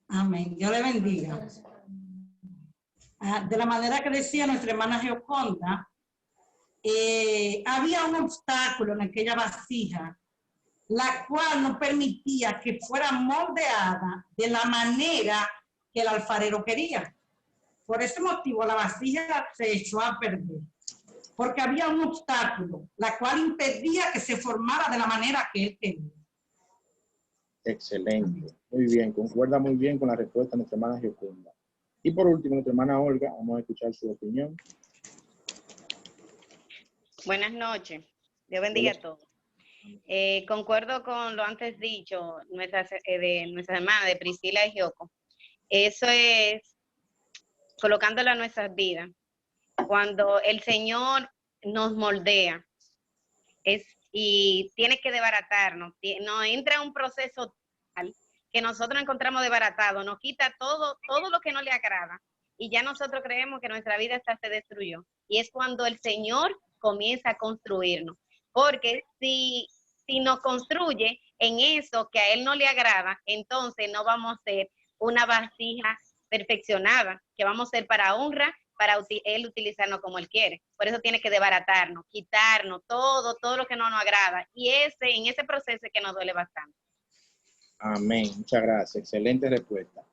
Amén. Dios le bendiga. De la manera que decía nuestra hermana Gioconda, había un obstáculo en aquella vasija, la cual no permitía que fuera moldeada de la manera que el alfarero quería. Por ese motivo la vasija se echó a perder, porque había un obstáculo, la cual impedía que se formara de la manera que él quería. Excelente, muy bien, concuerda muy bien con la respuesta de nuestra hermana Gioconda. Y por último, nuestra hermana Olga, vamos a escuchar su opinión. Buenas noches, Dios bendiga a todos. Concuerdo con lo antes dicho de nuestra hermana, de Priscila y Gioco. Eso es colocándola en nuestras vidas. Cuando el Señor nos moldea y tiene que desbaratarnos, nos entra un proceso tal que nosotros encontramos desbaratado, nos quita todo lo que no le agrada y ya nosotros creemos que nuestra vida se destruyó. Y es cuando el Señor comienza a construirnos. Porque si nos construye en eso que a Él no le agrada, entonces no vamos a ser una vasija perfeccionada, que vamos a ser para honra, para Él utilizarnos como Él quiere. Por eso tiene que desbaratarnos, quitarnos todo lo que no nos agrada. Y en ese proceso es que nos duele bastante. Amén, muchas gracias. Excelente respuesta.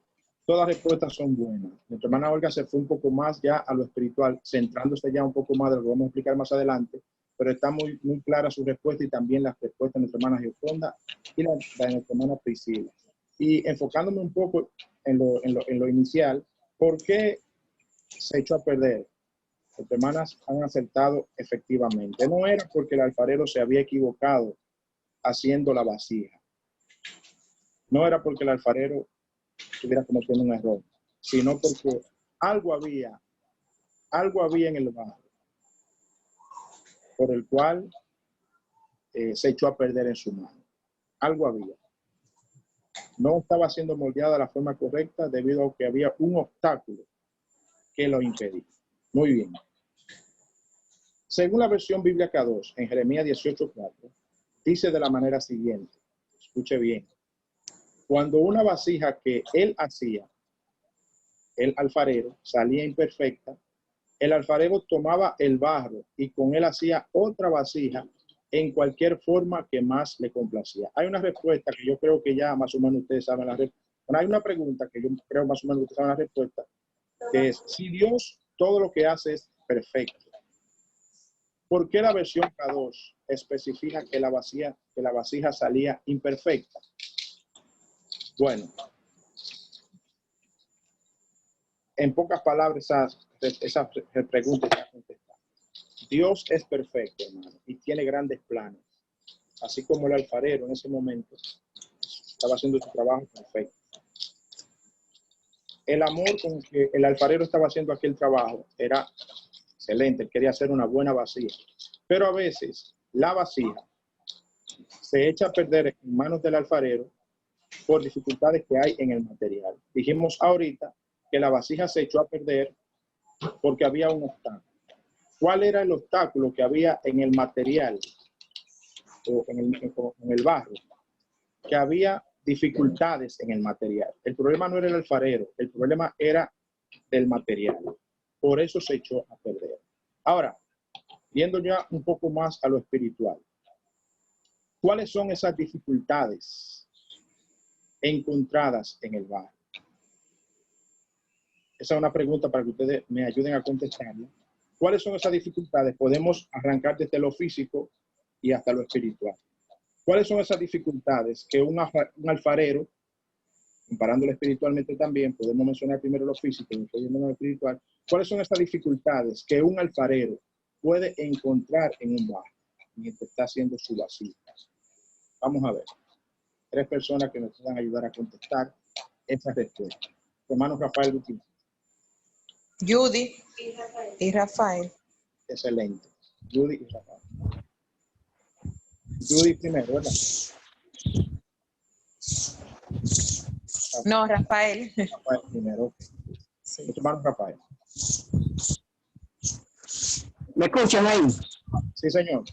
Todas las respuestas son buenas. Nuestra hermana Olga se fue un poco más ya a lo espiritual, centrándose ya un poco más de lo que vamos a explicar más adelante, pero está muy clara su respuesta y también las respuestas de nuestra hermana Gioconda y la de nuestra hermana Priscila. Y enfocándome un poco en lo inicial, ¿por qué se echó a perder? Las hermanas han acertado efectivamente. No era porque el alfarero se había equivocado haciendo la vasija. No era porque el alfarero estuviera cometiendo un error, sino porque algo había en el barro por el cual se echó a perder en su mano. Algo había. No estaba siendo moldeada de la forma correcta debido a que había un obstáculo que lo impedía. Muy bien. Según la versión bíblica 2, en Jeremías 18:4, dice de la manera siguiente, escuche bien, cuando una vasija que él hacía, el alfarero, salía imperfecta, el alfarero tomaba el barro y con él hacía otra vasija en cualquier forma que más le complacía. Hay una respuesta que yo creo que ya más o menos ustedes saben la respuesta. Bueno, hay una pregunta que yo creo más o menos ustedes saben la respuesta, que es, si Dios todo lo que hace es perfecto, ¿por qué la versión K2 especifica que la vasija salía imperfecta? Bueno, en pocas palabras, esa pregunta está contestada. Dios es perfecto, hermano, y tiene grandes planes. Así como el alfarero en ese momento estaba haciendo su trabajo perfecto. El amor con que el alfarero estaba haciendo aquel trabajo era excelente. Él quería hacer una buena vasija. Pero a veces la vasija se echa a perder en manos del alfarero por dificultades que hay en el material. Dijimos ahorita que la vasija se echó a perder porque había un obstáculo. ¿Cuál era el obstáculo que había en el material o en el barro? Que había dificultades en el material. El problema no era el alfarero, el problema era el material. Por eso se echó a perder. Ahora, viendo ya un poco más a lo espiritual, ¿cuáles son esas dificultades encontradas en el barro? Esa es una pregunta para que ustedes me ayuden a contestarla. ¿Cuáles son esas dificultades? Podemos arrancar desde lo físico y hasta lo espiritual. ¿Cuáles son esas dificultades que un alfarero, comparándolo espiritualmente también, podemos mencionar primero lo físico y después lo espiritual? ¿Cuáles son esas dificultades que un alfarero puede encontrar en un barro mientras está haciendo su vasija? Vamos a ver. 3 personas que nos puedan ayudar a contestar esa respuesta. Hermano Rafael Gutiérrez. Judy y Rafael. Excelente. Judy y Rafael. Judy primero, ¿verdad? No, Rafael. Rafael primero. Sí. Hermano Rafael. ¿Me escuchan ahí? Sí, señor.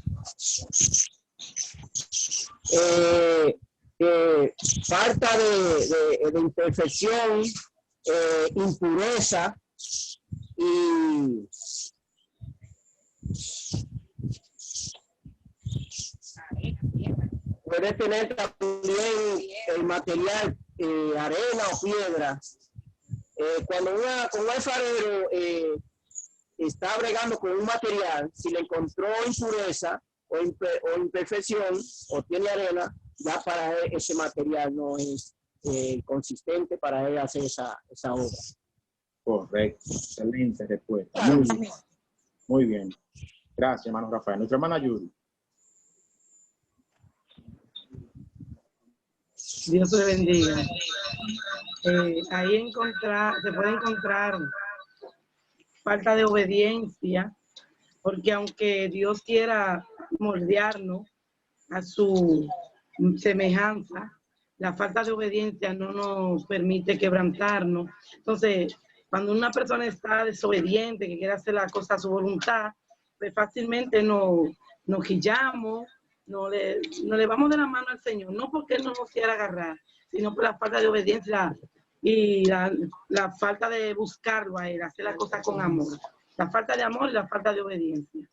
falta de imperfección, impureza y puede tener también el material arena o piedra. Cuando un alfarero está bregando con un material, si le encontró impureza o imperfección o tiene arena, ya para él ese material no es consistente para él hacer esa obra. Correcto, excelente respuesta. Muy bien. Gracias, hermano Rafael. Nuestra hermana Judy. Dios te bendiga. Ahí se puede encontrar falta de obediencia, porque aunque Dios quiera moldearnos a su semejanza, la falta de obediencia no nos permite quebrantarnos. Entonces, cuando una persona está desobediente, que quiere hacer la cosa a su voluntad, pues fácilmente nos quillamos, no le vamos de la mano al Señor, no porque Él no nos quiera agarrar, sino por la falta de obediencia y la falta de buscarlo a Él, hacer las cosas con amor. La falta de amor y la falta de obediencia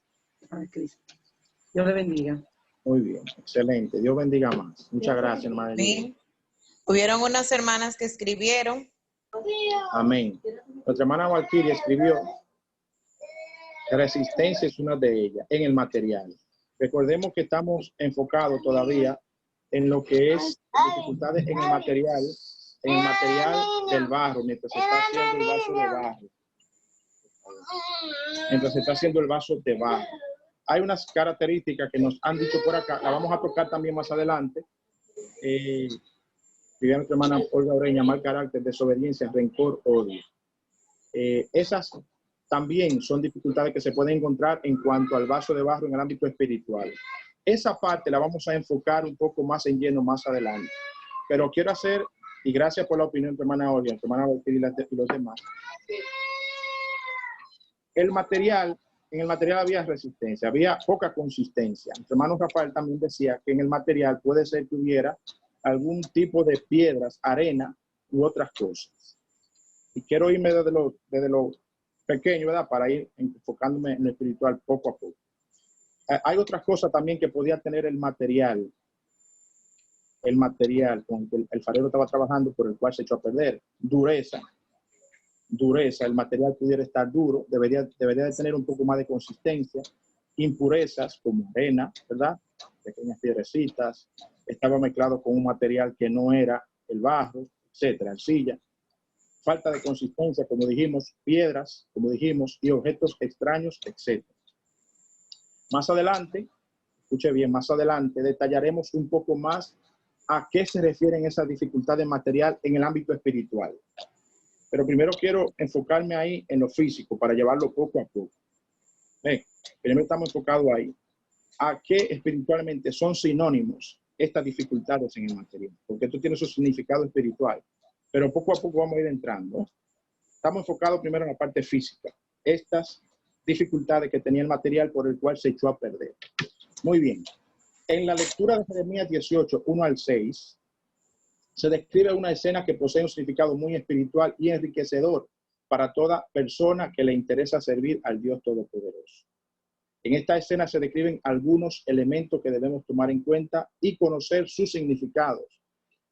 a Cristo. Dios le bendiga. Muy bien, excelente. Dios bendiga más. Muchas gracias, hermana. Sí. Hubieron unas hermanas que escribieron. Amén. Nuestra hermana Valquiria escribió: resistencia es una de ellas, en el material. Recordemos que estamos enfocados todavía en lo que es dificultades en el material del barro, mientras se está haciendo el vaso de barro. Mientras se está haciendo el vaso de barro. Hay unas características que nos han dicho por acá, la vamos a tocar también más adelante. Nuestra hermana Olga Ureña, mal carácter, desobediencia, rencor, odio. Esas también son dificultades que se pueden encontrar en cuanto al vaso de barro en el ámbito espiritual. Esa parte la vamos a enfocar un poco más en lleno más adelante. Pero quiero hacer, y gracias por la opinión de tu hermana Olga, tu hermana Valquiria y los demás. En el material había resistencia, había poca consistencia. Nuestro hermano Rafael también decía que en el material puede ser que hubiera algún tipo de piedras, arena u otras cosas. Y quiero irme desde lo pequeño, ¿verdad? Para ir enfocándome en lo espiritual poco a poco. Hay otras cosas también que podía tener el material con el que el alfarero estaba trabajando, por el cual se echó a perder. Dureza, el material pudiera estar duro, debería de tener un poco más de consistencia. Impurezas como arena, ¿verdad? Pequeñas piedrecitas, estaba mezclado con un material que no era el barro, etcétera, arcilla. Falta de consistencia, como dijimos, piedras, como dijimos, y objetos extraños, etcétera. Más adelante, escuche bien, más adelante detallaremos un poco más a qué se refieren esas dificultades material en el ámbito espiritual. Pero primero quiero enfocarme ahí en lo físico para llevarlo poco a poco. Primero estamos enfocados ahí. ¿A qué espiritualmente son sinónimos estas dificultades en el material? Porque esto tiene su significado espiritual. Pero poco a poco vamos a ir entrando. Estamos enfocados primero en la parte física. Estas dificultades que tenía el material por el cual se echó a perder. Muy bien. En la lectura de Jeremías 18, 1 al 6, se describe una escena que posee un significado muy espiritual y enriquecedor para toda persona que le interesa servir al Dios Todopoderoso. En esta escena se describen algunos elementos que debemos tomar en cuenta y conocer sus significados.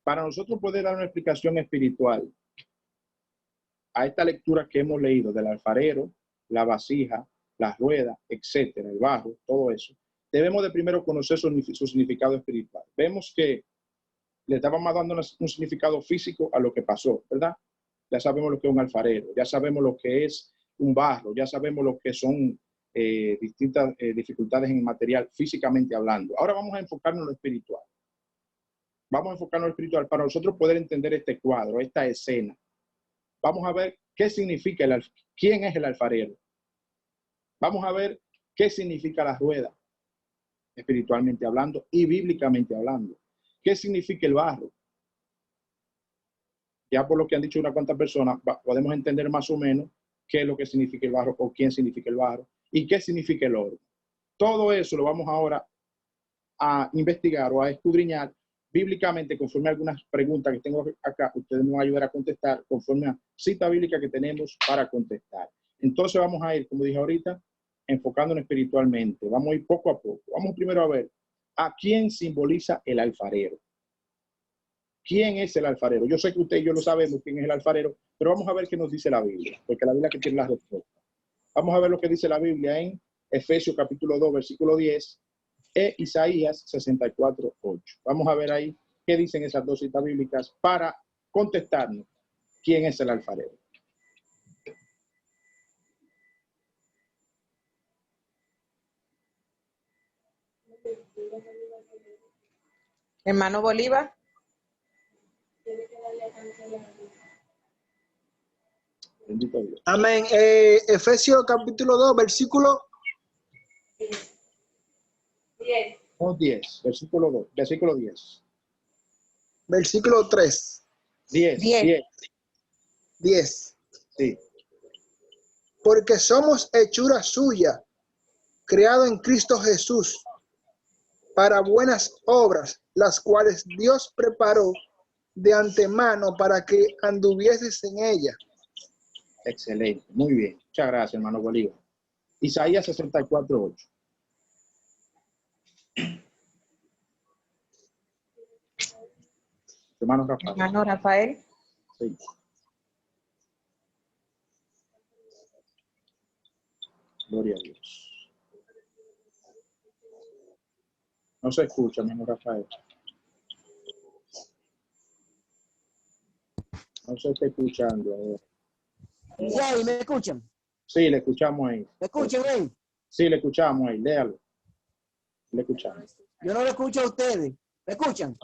Para nosotros poder dar una explicación espiritual a esta lectura que hemos leído del alfarero, la vasija, la rueda, etcétera, el barro, todo eso, debemos de primero conocer su significado espiritual. Vemos que le estábamos dando un significado físico a lo que pasó, ¿verdad? Ya sabemos lo que es un alfarero, ya sabemos lo que es un barro, ya sabemos lo que son distintas dificultades en el material físicamente hablando. Ahora vamos a enfocarnos en lo espiritual. Vamos a enfocarnos en lo espiritual para nosotros poder entender este cuadro, esta escena. Vamos a ver qué significa quién es el alfarero. Vamos a ver qué significa la rueda, espiritualmente hablando y bíblicamente hablando. ¿Qué significa el barro? Ya por lo que han dicho unas cuantas personas, podemos entender más o menos qué es lo que significa el barro o quién significa el barro y qué significa el oro. Todo eso lo vamos ahora a investigar o a escudriñar bíblicamente conforme a algunas preguntas que tengo acá. Ustedes me van a ayudar a contestar conforme a cita bíblica que tenemos para contestar. Entonces vamos a ir, como dije ahorita, enfocándonos espiritualmente. Vamos a ir poco a poco. Vamos primero a ver a quién simboliza el alfarero. ¿Quién es el alfarero? Yo sé que usted y yo lo sabemos quién es el alfarero, pero vamos a ver qué nos dice la Biblia, porque la Biblia que tiene la respuesta. Vamos a ver lo que dice la Biblia en Efesios capítulo 2, versículo 10 e Isaías 64, 8. Vamos a ver ahí qué dicen esas dos citas bíblicas para contestarnos quién es el alfarero. Hermano Bolívar. Bendito Dios. Amén. Efesios capítulo 2, versículo 10, versículo 2, versículo 10. Versículo 3. 10. Sí. Porque somos hechura suya, creado en Cristo Jesús, para buenas obras, las cuales Dios preparó de antemano para que anduvieses en ella. Excelente, muy bien. Muchas gracias, hermano Bolívar. Isaías 64, 8. Hermano Rafael. Hermano Rafael. Sí. Gloria a Dios. No se escucha, hermano Rafael. No se está escuchando. Sí, ¿me escuchan? Sí, le escuchamos ahí. ¿Me escuchan ahí? Sí, le escuchamos ahí. Léalo. Le escuchamos. Yo no lo escucho a ustedes. ¿Me escuchan?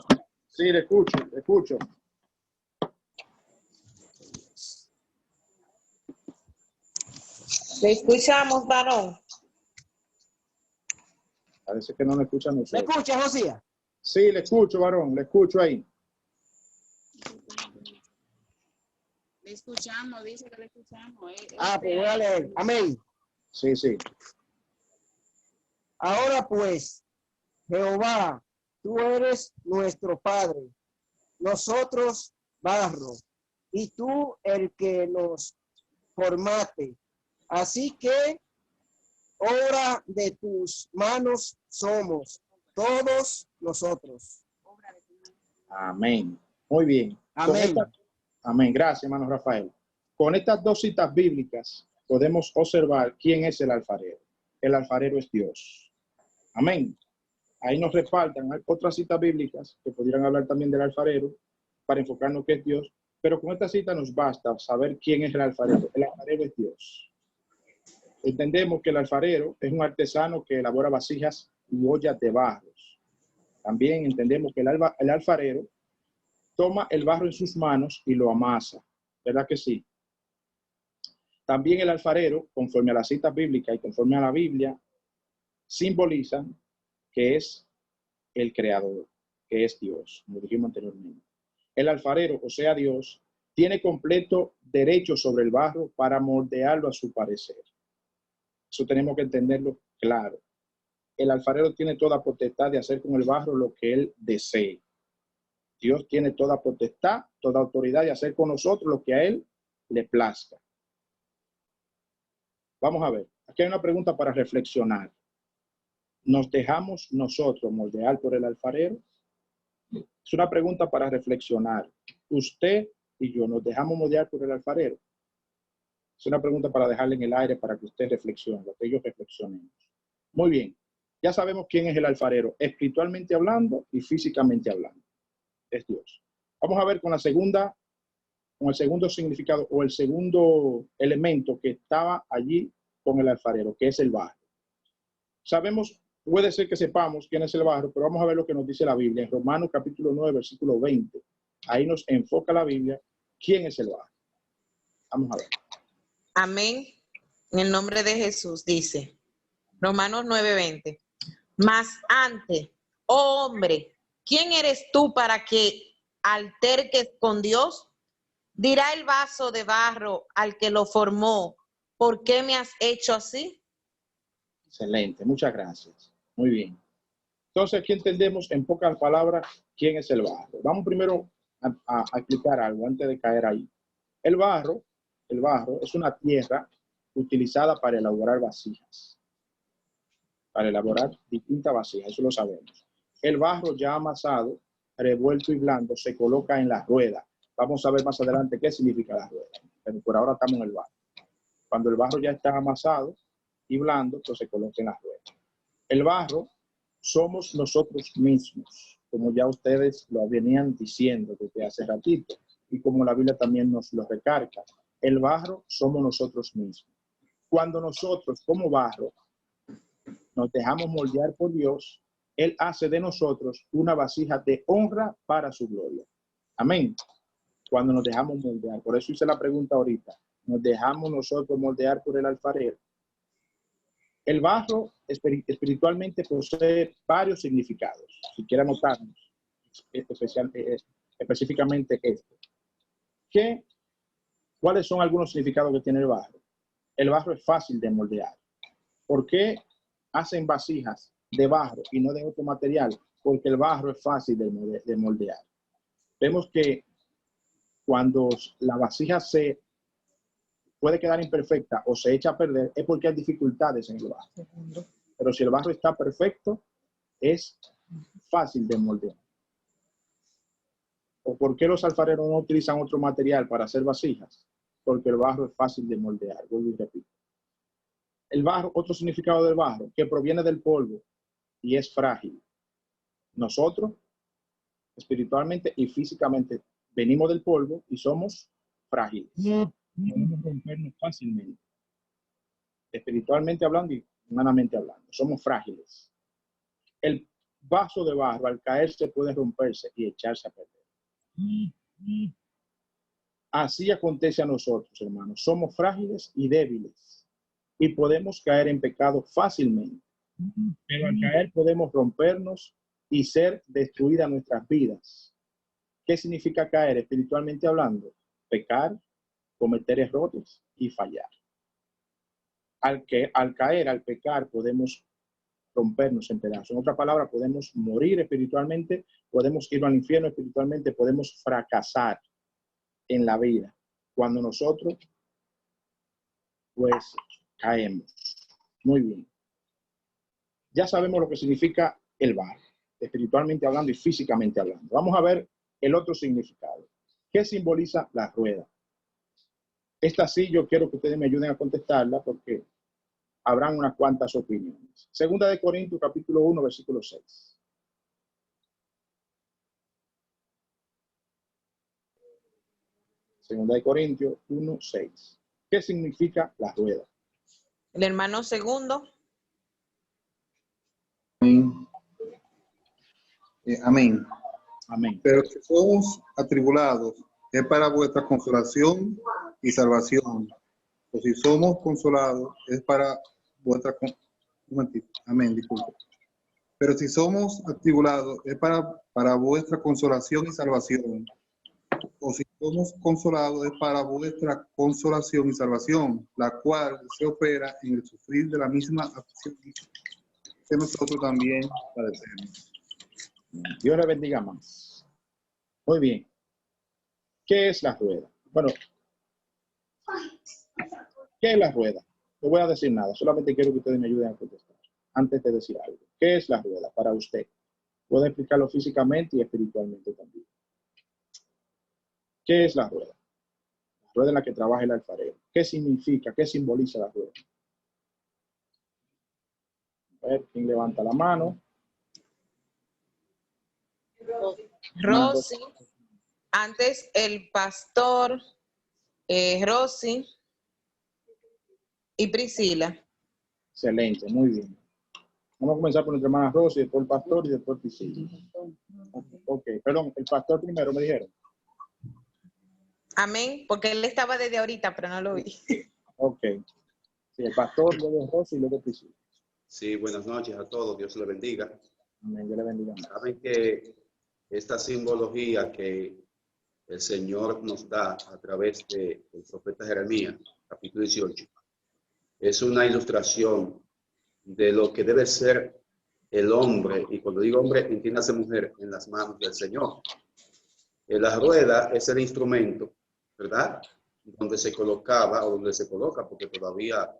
Sí, le escucho, le escucho. Le escuchamos, varón. Parece que no le escuchan ¿Me ustedes. escuchan, Josía? Sí, le escucho, varón. Le escucho ahí. Le escuchamos, dice que le escuchamos. Ah, pues voy a leer. Amén. Sí, sí. Ahora pues, Jehová, tú eres nuestro Padre, nosotros barro, y tú el que nos formaste. Así que obra de tus manos somos, todos nosotros. Amén. Muy bien. Amén. Amén. Gracias, hermano Rafael. Con estas dos citas bíblicas podemos observar quién es el alfarero. El alfarero es Dios. Amén. Ahí nos respaldan otras citas bíblicas que pudieran hablar también del alfarero para enfocarnos que es Dios. Pero con esta cita nos basta saber quién es el alfarero. El alfarero es Dios. Entendemos que el alfarero es un artesano que elabora vasijas y ollas de barros. También entendemos que el alfarero toma el barro en sus manos y lo amasa. ¿Verdad que sí? También el alfarero, conforme a las citas bíblicas y conforme a la Biblia, simbolizan que es el creador, que es Dios, como dijimos anteriormente. El alfarero, o sea Dios, tiene completo derecho sobre el barro para moldearlo a su parecer. Eso tenemos que entenderlo claro. El alfarero tiene toda potestad de hacer con el barro lo que él desee. Dios tiene toda potestad, toda autoridad de hacer con nosotros lo que a él le plazca. Vamos a ver, aquí hay una pregunta para reflexionar. ¿Nos dejamos nosotros moldear por el alfarero? Es una pregunta para reflexionar. ¿Usted y yo nos dejamos moldear por el alfarero? Es una pregunta para dejarle en el aire para que usted reflexione, lo que ellos reflexionemos. Muy bien, ya sabemos quién es el alfarero, espiritualmente hablando y físicamente hablando. Es Dios. Vamos a ver con el segundo significado o el segundo elemento que estaba allí con el alfarero, que es el barro. Sabemos, puede ser que sepamos quién es el barro, pero vamos a ver lo que nos dice la Biblia. En Romanos capítulo 9, versículo 20. Ahí nos enfoca la Biblia quién es el barro. Vamos a ver. Amén. En el nombre de Jesús dice, Romanos 9:20. Mas antes, oh hombre, ¿quién eres tú para que alterques con Dios? Dirá el vaso de barro al que lo formó, ¿por qué me has hecho así? Excelente, muchas gracias. Muy bien. Entonces, aquí entendemos en pocas palabras quién es el barro. Vamos primero a explicar algo antes de caer ahí. El barro es una tierra utilizada para elaborar vasijas. Para elaborar distintas vasijas, eso lo sabemos. El barro ya amasado, revuelto y blando, se coloca en la rueda. Vamos a ver más adelante qué significa la rueda. Pero por ahora estamos en el barro. Cuando el barro ya está amasado y blando, pues se coloca en la rueda. El barro somos nosotros mismos, como ya ustedes lo venían diciendo desde hace ratito, y como la Biblia también nos lo recarga. El barro somos nosotros mismos. Cuando nosotros, como barro, nos dejamos moldear por Dios, Él hace de nosotros una vasija de honra para su gloria. Amén. Cuando nos dejamos moldear. Por eso hice la pregunta ahorita. ¿Nos dejamos nosotros moldear por el alfarero? El barro espiritualmente posee varios significados. Si quieren anotarnos específicamente esto. ¿Cuáles son algunos significados que tiene el barro? El barro es fácil de moldear. ¿Por qué hacen vasijas de barro y no de otro material? Porque el barro es fácil de moldear. Vemos que cuando la vasija se puede quedar imperfecta o se echa a perder, es porque hay dificultades en el barro. Pero si el barro está perfecto, es fácil de moldear. ¿O por qué los alfareros no utilizan otro material para hacer vasijas? Porque el barro es fácil de moldear. Vuelvo y repito. El barro, otro significado del barro, que proviene del polvo y es frágil. Nosotros, espiritualmente y físicamente, venimos del polvo y somos frágiles. Podemos rompernos fácilmente. Espiritualmente hablando y humanamente hablando. Somos frágiles. El vaso de barro al caerse puede romperse y echarse a perder. Así acontece a nosotros, hermanos. Somos frágiles y débiles y podemos caer en pecado fácilmente. Pero al caer podemos rompernos y ser destruidas nuestras vidas. ¿Qué significa caer espiritualmente hablando? Pecar, cometer errores y fallar. Al caer, al pecar, podemos rompernos en pedazos. En otra palabra, podemos morir espiritualmente, podemos ir al infierno espiritualmente, podemos fracasar en la vida cuando nosotros, pues, caemos. Muy bien. Ya sabemos lo que significa el barro, espiritualmente hablando y físicamente hablando. Vamos a ver el otro significado. ¿Qué simboliza la rueda? Esta sí yo quiero que ustedes me ayuden a contestarla porque habrán unas cuantas opiniones. Segunda de Corintios, capítulo 1, versículo 6. Segunda de Corintios 1, 6. ¿Qué significa la rueda? El hermano segundo. Amén. Amén. Pero si somos atribulados, es para vuestra consolación y salvación. O si somos consolados, es para vuestra... Un momentito. Amén, disculpe. Pero si somos atribulados, es para vuestra consolación y salvación. O si somos consolados, es para vuestra consolación y salvación, la cual se opera en el sufrir de la misma aflicción que nosotros también padecemos. Dios le bendiga más. Muy bien. ¿Qué es la rueda? Bueno, ¿qué es la rueda? No voy a decir nada, solamente quiero que ustedes me ayuden a contestar antes de decir algo. ¿Qué es la rueda para usted? Puede explicarlo físicamente y espiritualmente también. ¿Qué es la rueda? La rueda en la que trabaja el alfarero. ¿Qué significa? ¿Qué simboliza la rueda? A ver, ¿quién levanta la mano? Rosy. Antes el pastor Rosy y Priscila. Excelente, muy bien. Vamos a comenzar por nuestra hermana Rosy, después el pastor y después Priscila. Ok, perdón, el pastor primero me dijeron. Amén, porque él estaba desde ahorita, pero no lo vi. Ok. Sí, el pastor, luego Rosy y luego Priscila. Sí, buenas noches a todos, Dios le bendiga. Amén, Dios le bendiga. Saben que esta simbología que el Señor nos da a través del profeta Jeremías, capítulo 18, es una ilustración de lo que debe ser el hombre, y cuando digo hombre, entiéndase mujer, en las manos del Señor. La rueda es el instrumento, ¿verdad? Donde se colocaba o donde se coloca, porque todavía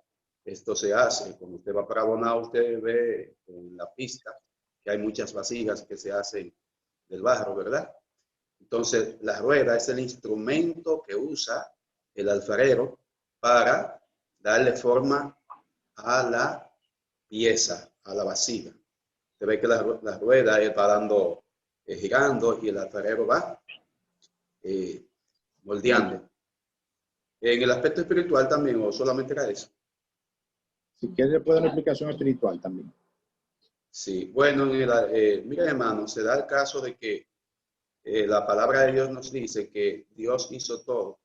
esto se hace. Cuando usted va para Bonao, usted ve en la pista que hay muchas vasijas que se hacen del barro, ¿verdad? Entonces, la rueda es el instrumento que usa el alfarero para darle forma a la pieza, a la vasija. Se ve que la rueda va dando, girando y el alfarero va moldeando. En el aspecto espiritual también, o solamente era eso. Si quiere, puede dar una explicación espiritual también. Sí, bueno, mira hermano, se da el caso de que la palabra de Dios nos dice que Dios hizo todo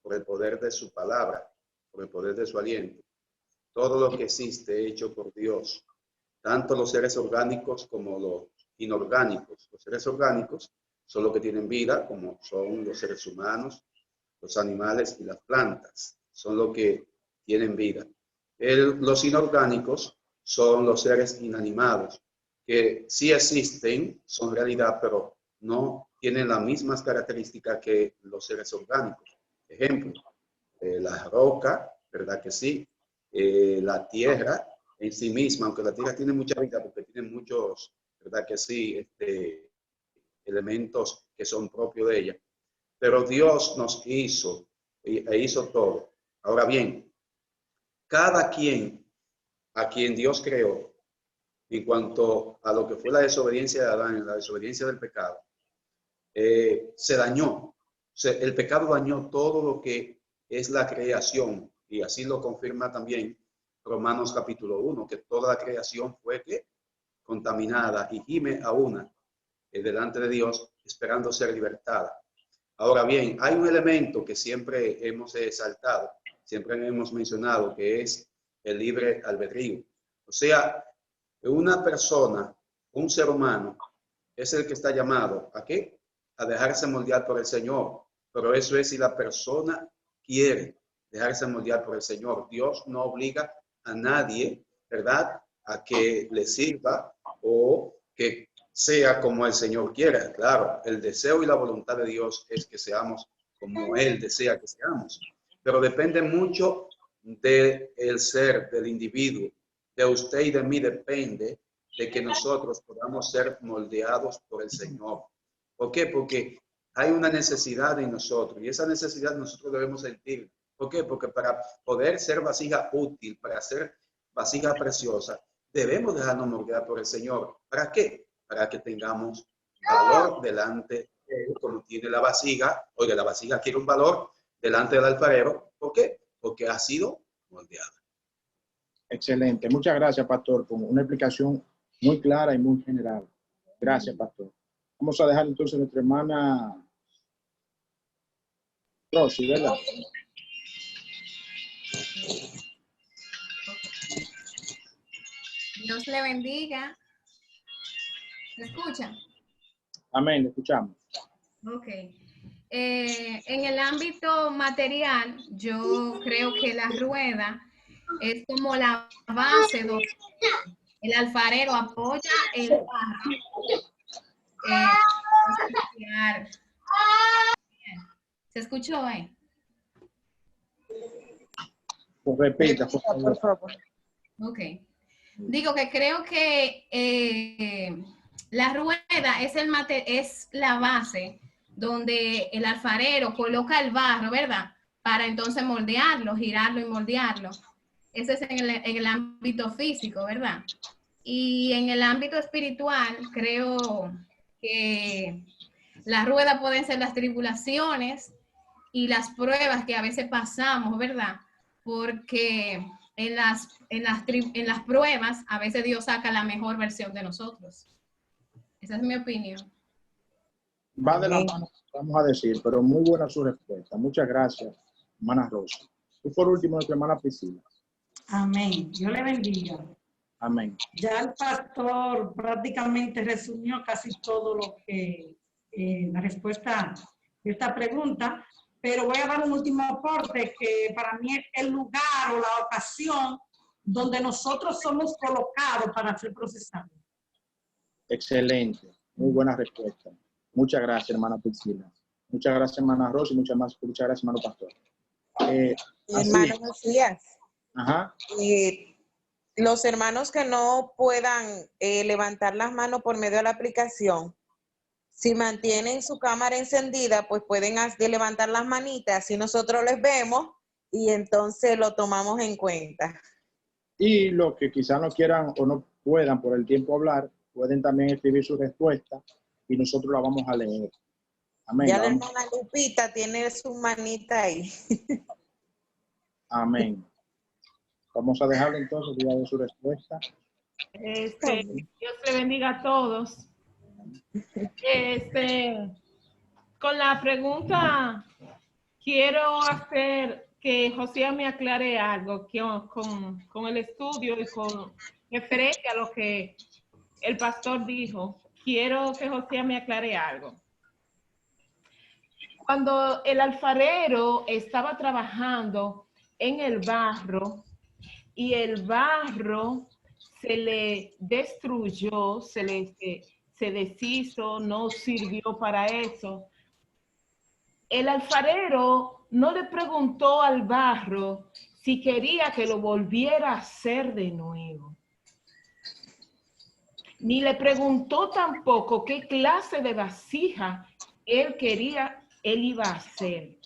por el poder de su palabra, por el poder de su aliento. Todo lo que existe hecho por Dios, tanto los seres orgánicos como los inorgánicos. Los seres orgánicos son los que tienen vida, como son los seres humanos, los animales y las plantas. Son los que tienen vida. Los inorgánicos son los seres inanimados, que sí existen, son realidad, pero no tienen las mismas características que los seres orgánicos. Ejemplo, la roca, ¿verdad que sí? La tierra en sí misma, aunque la tierra tiene mucha vida porque tiene muchos, ¿verdad que sí? Elementos que son propios de ella. Pero Dios nos hizo e hizo todo. Ahora bien, cada quien a quien Dios creó, en cuanto a lo que fue la desobediencia de Adán, la desobediencia del pecado, se dañó. El pecado dañó todo lo que es la creación, y así lo confirma también Romanos capítulo 1, que toda la creación fue contaminada y gime a una delante de Dios, esperando ser libertada. Ahora bien, hay un elemento que siempre hemos exaltado, siempre hemos mencionado, que es el libre albedrío. O sea, una persona, un ser humano, es el que está llamado ¿a qué? A dejarse moldear por el Señor. Pero eso es si la persona quiere dejarse moldear por el Señor. Dios no obliga a nadie, ¿verdad?, a que le sirva o que sea como el Señor quiera. Claro, el deseo y la voluntad de Dios es que seamos como Él desea que seamos. Pero depende mucho del ser, del individuo. De usted y de mí depende de que nosotros podamos ser moldeados por el Señor. ¿Por qué? Porque hay una necesidad en nosotros y esa necesidad nosotros debemos sentir. ¿Por qué? Porque para poder ser vasija útil, para ser vasija preciosa, debemos dejarnos moldear por el Señor. ¿Para qué? Para que tengamos valor delante de Él, como tiene la vasija. Oiga, la vasija quiere un valor delante del alfarero. ¿Por qué? Porque ha sido moldeada. Excelente. Muchas gracias, pastor, con una explicación muy clara y muy general. Gracias, pastor. Vamos a dejar entonces a nuestra hermana Rosy, ¿verdad? Dios le bendiga. ¿Me escucha? Amén, le escuchamos. Ok. En el ámbito material, yo creo que la rueda es como la base donde el alfarero apoya el barro. ¿Se escuchó ahí? Pues repita, por favor. Ok. Digo que creo que la rueda es la base donde el alfarero coloca el barro, ¿verdad? Para entonces moldearlo, girarlo y moldearlo. Ese es en el ámbito físico, ¿verdad? Y en el ámbito espiritual, creo que la rueda pueden ser las tribulaciones y las pruebas que a veces pasamos, ¿verdad? Porque en las pruebas a veces Dios saca la mejor versión de nosotros. Esa es mi opinión. Va de la mano, vamos a decir, pero muy buena su respuesta. Muchas gracias, hermana Rosa. Y por último, nuestra hermana Priscila. Amén. Dios le bendiga. Amén. Ya el pastor prácticamente resumió casi todo lo que la respuesta de esta pregunta, pero voy a dar un último aporte que para mí es el lugar o la ocasión donde nosotros somos colocados para ser procesados. Excelente. Muy buena respuesta. Muchas gracias, hermana Priscila. Muchas gracias, hermana Rosy. Muchas gracias, hermano Pastor. Hermano Macías, Ajá. los hermanos que no puedan levantar las manos por medio de la aplicación, si mantienen su cámara encendida, pues pueden levantar las manitas, así nosotros les vemos y entonces lo tomamos en cuenta. Y los que quizás no quieran o no puedan por el tiempo hablar, pueden también escribir su respuesta y nosotros la vamos a leer. Amén. Ya la hermana Lupita tiene su manita ahí. Amén. Vamos a dejarlo entonces, ya de su respuesta. Dios le bendiga a todos. Con la pregunta, quiero hacer que José me aclare algo con el estudio y con referente a lo que el pastor dijo. Quiero que José me aclare algo. Cuando el alfarero estaba trabajando en el barro y el barro se le destruyó, se deshizo, no sirvió para eso, el alfarero no le preguntó al barro si quería que lo volviera a hacer de nuevo. Ni le preguntó tampoco qué clase de vasija él iba a hacer.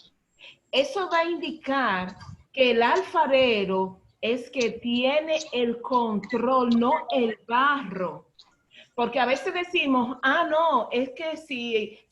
Eso va a indicar que el alfarero es que tiene el control, no el barro. Porque a veces decimos, no, es que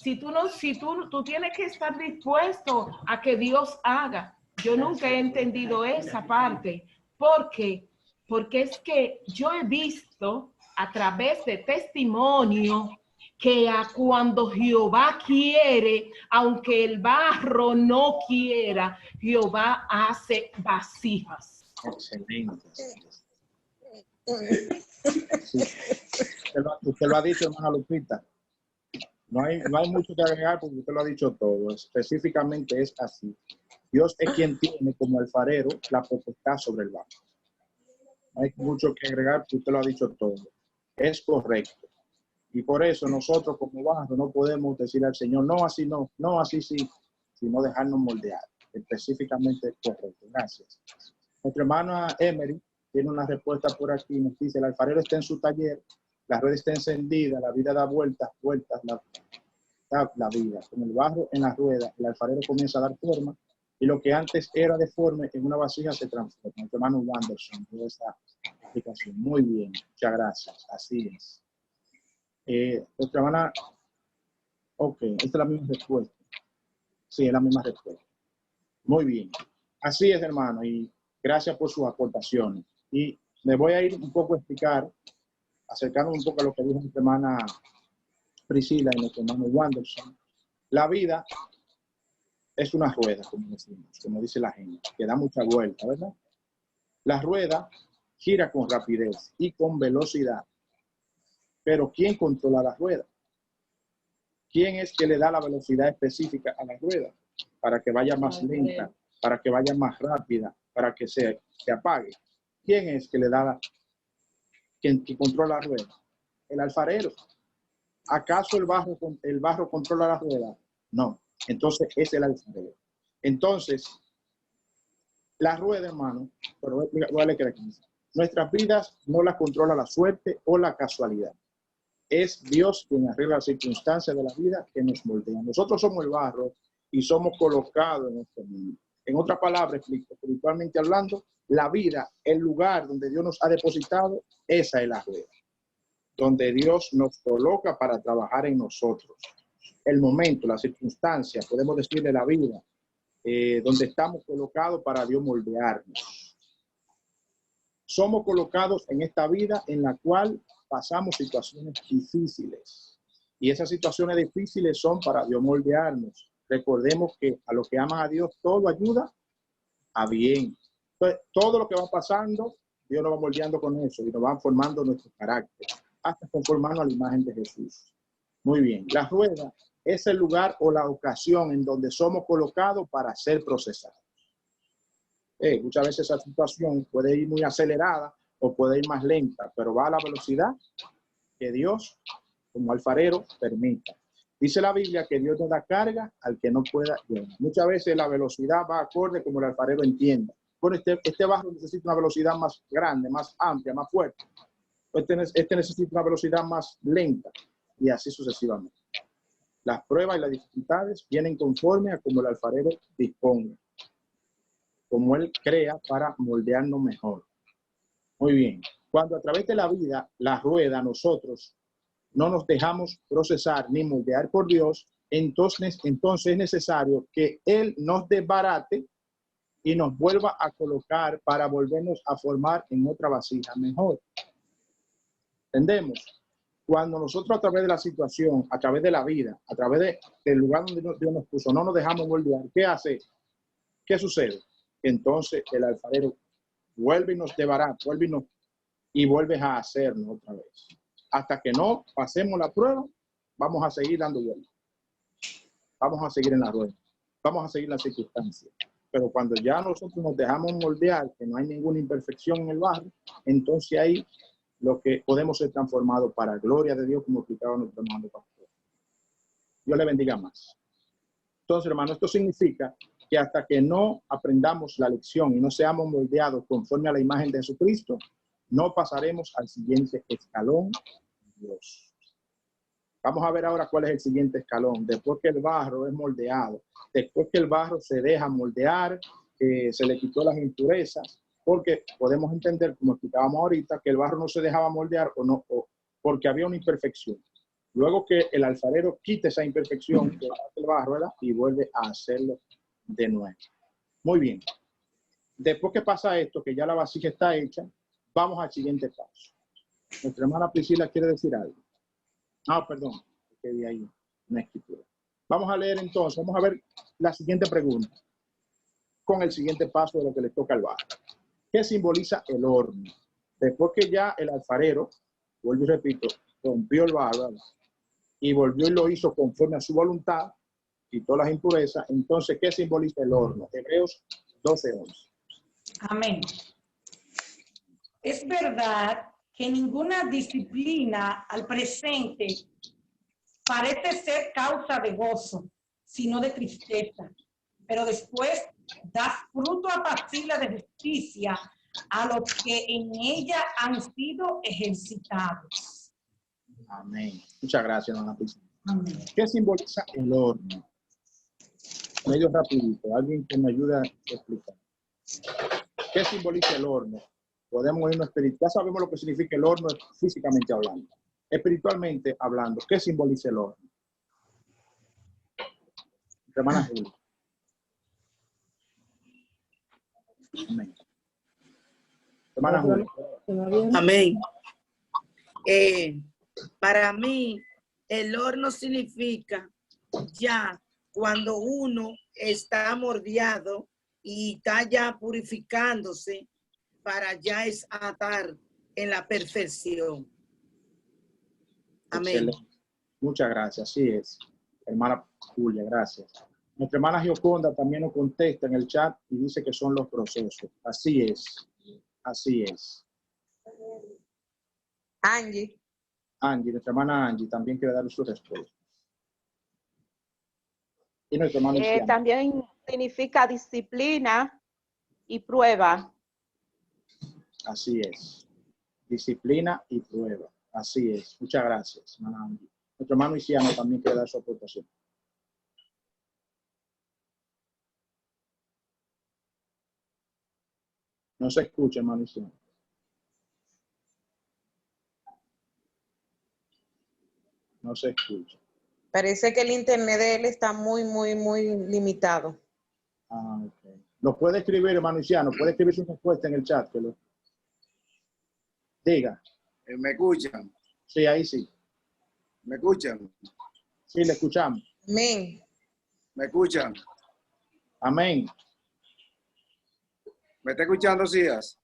tú tienes que estar dispuesto a que Dios haga. Yo nunca he entendido esa parte. ¿Por qué? Porque es que yo he visto a través de testimonio que cuando Jehová quiere, aunque el barro no quiera, Jehová hace vasijas. Excelente. Sí. Usted lo ha dicho, hermana Lupita. No hay mucho que agregar porque usted lo ha dicho todo. Específicamente es así. Dios es quien tiene como alfarero la potestad sobre el barro. No hay mucho que agregar porque usted lo ha dicho todo. Es correcto. Y por eso nosotros como barro no podemos decir al Señor, no, así no, no, así sí, sino dejarnos moldear. Específicamente es correcto. Gracias. Nuestra hermana Emery tiene una respuesta por aquí. Nos dice, el alfarero está en su taller, la rueda está encendida, la vida da vueltas, la vida. Con el barro en la rueda, el alfarero comienza a dar forma y lo que antes era deforme en una vasija se transforma. Nuestro hermano Wanderson dio esa explicación. Muy bien, muchas gracias. Así es. Nuestra hermana, ok, esta es la misma respuesta. Sí, es la misma respuesta. Muy bien. Así es, hermano, y gracias por sus aportaciones. Y me voy a ir un poco a explicar, acercando un poco a lo que dijo nuestra hermana Priscila y nuestro hermano Wanderson. La vida es una rueda, como decimos, como dice la gente, que da mucha vuelta, ¿verdad? La rueda gira con rapidez y con velocidad. Pero ¿quién controla la rueda? ¿Quién es que le da la velocidad específica a la rueda? Para que vaya más lenta, para que vaya más rápida, para que se apague. ¿Quién es que le da quien controla la rueda? El alfarero. ¿Acaso el barro controla la rueda? No. Entonces es el alfarero. Entonces, la rueda, hermano, pero voy a leer aquí. Nuestras vidas no las controla la suerte o la casualidad. Es Dios quien arregla las circunstancias de la vida que nos moldea. Nosotros somos el barro y somos colocados en este mundo. En otras palabras, espiritualmente hablando, la vida, el lugar donde Dios nos ha depositado, esa es la rueda. Donde Dios nos coloca para trabajar en nosotros. El momento, la circunstancia, podemos decirle la vida, donde estamos colocados para Dios moldearnos. Somos colocados en esta vida en la cual pasamos situaciones difíciles. Y esas situaciones difíciles son para Dios moldearnos. Recordemos que a los que aman a Dios, todo ayuda a bien. Entonces, todo lo que va pasando, Dios nos va moldeando con eso y nos va formando nuestro carácter, hasta conformarnos a la imagen de Jesús. Muy bien. La rueda es el lugar o la ocasión en donde somos colocados para ser procesados. Muchas veces esa situación puede ir muy acelerada o puede ir más lenta, pero va a la velocidad que Dios como alfarero permita. Dice la Biblia que Dios no da carga al que no pueda llevar. Muchas veces la velocidad va acorde como el alfarero entienda. Bueno, este barro necesita una velocidad más grande, más amplia, más fuerte. Este necesita una velocidad más lenta y así sucesivamente. Las pruebas y las dificultades vienen conforme a como el alfarero disponga, como él crea para moldearnos mejor. Muy bien. Cuando a través de la vida, la rueda, nosotros no nos dejamos procesar ni moldear por Dios, entonces es necesario que Él nos desbarate y nos vuelva a colocar para volvernos a formar en otra vasija mejor. ¿Entendemos? Cuando nosotros a través de la situación, a través de la vida, a través del lugar donde Dios nos puso, no nos dejamos moldear, ¿qué hace? ¿Qué sucede? Entonces el alfarero vuelve y nos desbarata, vuelve a hacernos otra vez. Hasta que no pasemos la prueba, vamos a seguir dando vueltas. Vamos a seguir en la rueda. Vamos a seguir las circunstancias. Pero cuando ya nosotros nos dejamos moldear, que no hay ninguna imperfección en el barro, entonces ahí lo que podemos ser transformados para gloria de Dios, como explicaba nuestro hermano pastor. Dios le bendiga más. Entonces, hermano, esto significa que hasta que no aprendamos la lección y no seamos moldeados conforme a la imagen de Jesucristo, no pasaremos al siguiente escalón de Dios. Vamos a ver ahora cuál es el siguiente escalón. Después que el barro es moldeado, después que el barro se deja moldear, se le quitó las impurezas, porque podemos entender, como explicábamos ahorita, que el barro no se dejaba moldear porque había una imperfección. Luego que el alfarero quite esa imperfección del barro, ¿verdad? Y vuelve a hacerlo de nuevo. Muy bien. Después que pasa esto, que ya la vasija está hecha, vamos al siguiente paso. Nuestra hermana Priscila quiere decir algo. Ah, perdón, que vi ahí una escritura. Vamos a leer entonces, vamos a ver la siguiente pregunta con el siguiente paso de lo que le toca al barro. ¿Qué simboliza el horno? Después que ya el alfarero, vuelvo y repito, rompió el barro, ¿verdad? Y volvió y lo hizo conforme a su voluntad, quitó las impurezas, entonces, ¿qué simboliza el horno? Hebreos 12:11. Amén. Es verdad que ninguna disciplina al presente parece ser causa de gozo, sino de tristeza, pero después da fruto apacible de justicia a los que en ella han sido ejercitados. Amén. Muchas gracias, hermana Priscila. Amén. ¿Qué simboliza el horno? Medio rapidito, alguien que me ayude a explicar. ¿Qué simboliza el horno? Podemos irnos espiritual. Ya sabemos lo que significa el horno físicamente hablando. Espiritualmente hablando, ¿qué simboliza el horno? Hermana Julia. Amén. Hermana Julia. Amén. Para mí, el horno significa ya cuando uno está moldeado y está ya purificándose para ya estar en la perfección. Amén. Excelente. Muchas gracias, así es. Hermana Julia, gracias. Nuestra hermana Gioconda también nos contesta en el chat y dice que son los procesos. Así es, así es. Angie, nuestra hermana Angie también quiere dar su respuesta. Y nuestra hermana Luciana. También significa disciplina y prueba. Así es. Disciplina y prueba. Así es. Muchas gracias, hermana Angie. Nuestro hermano Luciano también quiere dar su aportación. No se escucha, hermano Luciano. No se escucha. parece que el internet de él está muy limitado. Ah, ok. Lo puede escribir, hermano Luciano, puede escribir su respuesta en el chat. Que lo... Diga. ¿Me escuchan? Sí, ahí sí. ¿Me escuchan? Sí, le escuchamos. Amén. ¿Me escuchan? Amén. ¿Me está escuchando, Cías?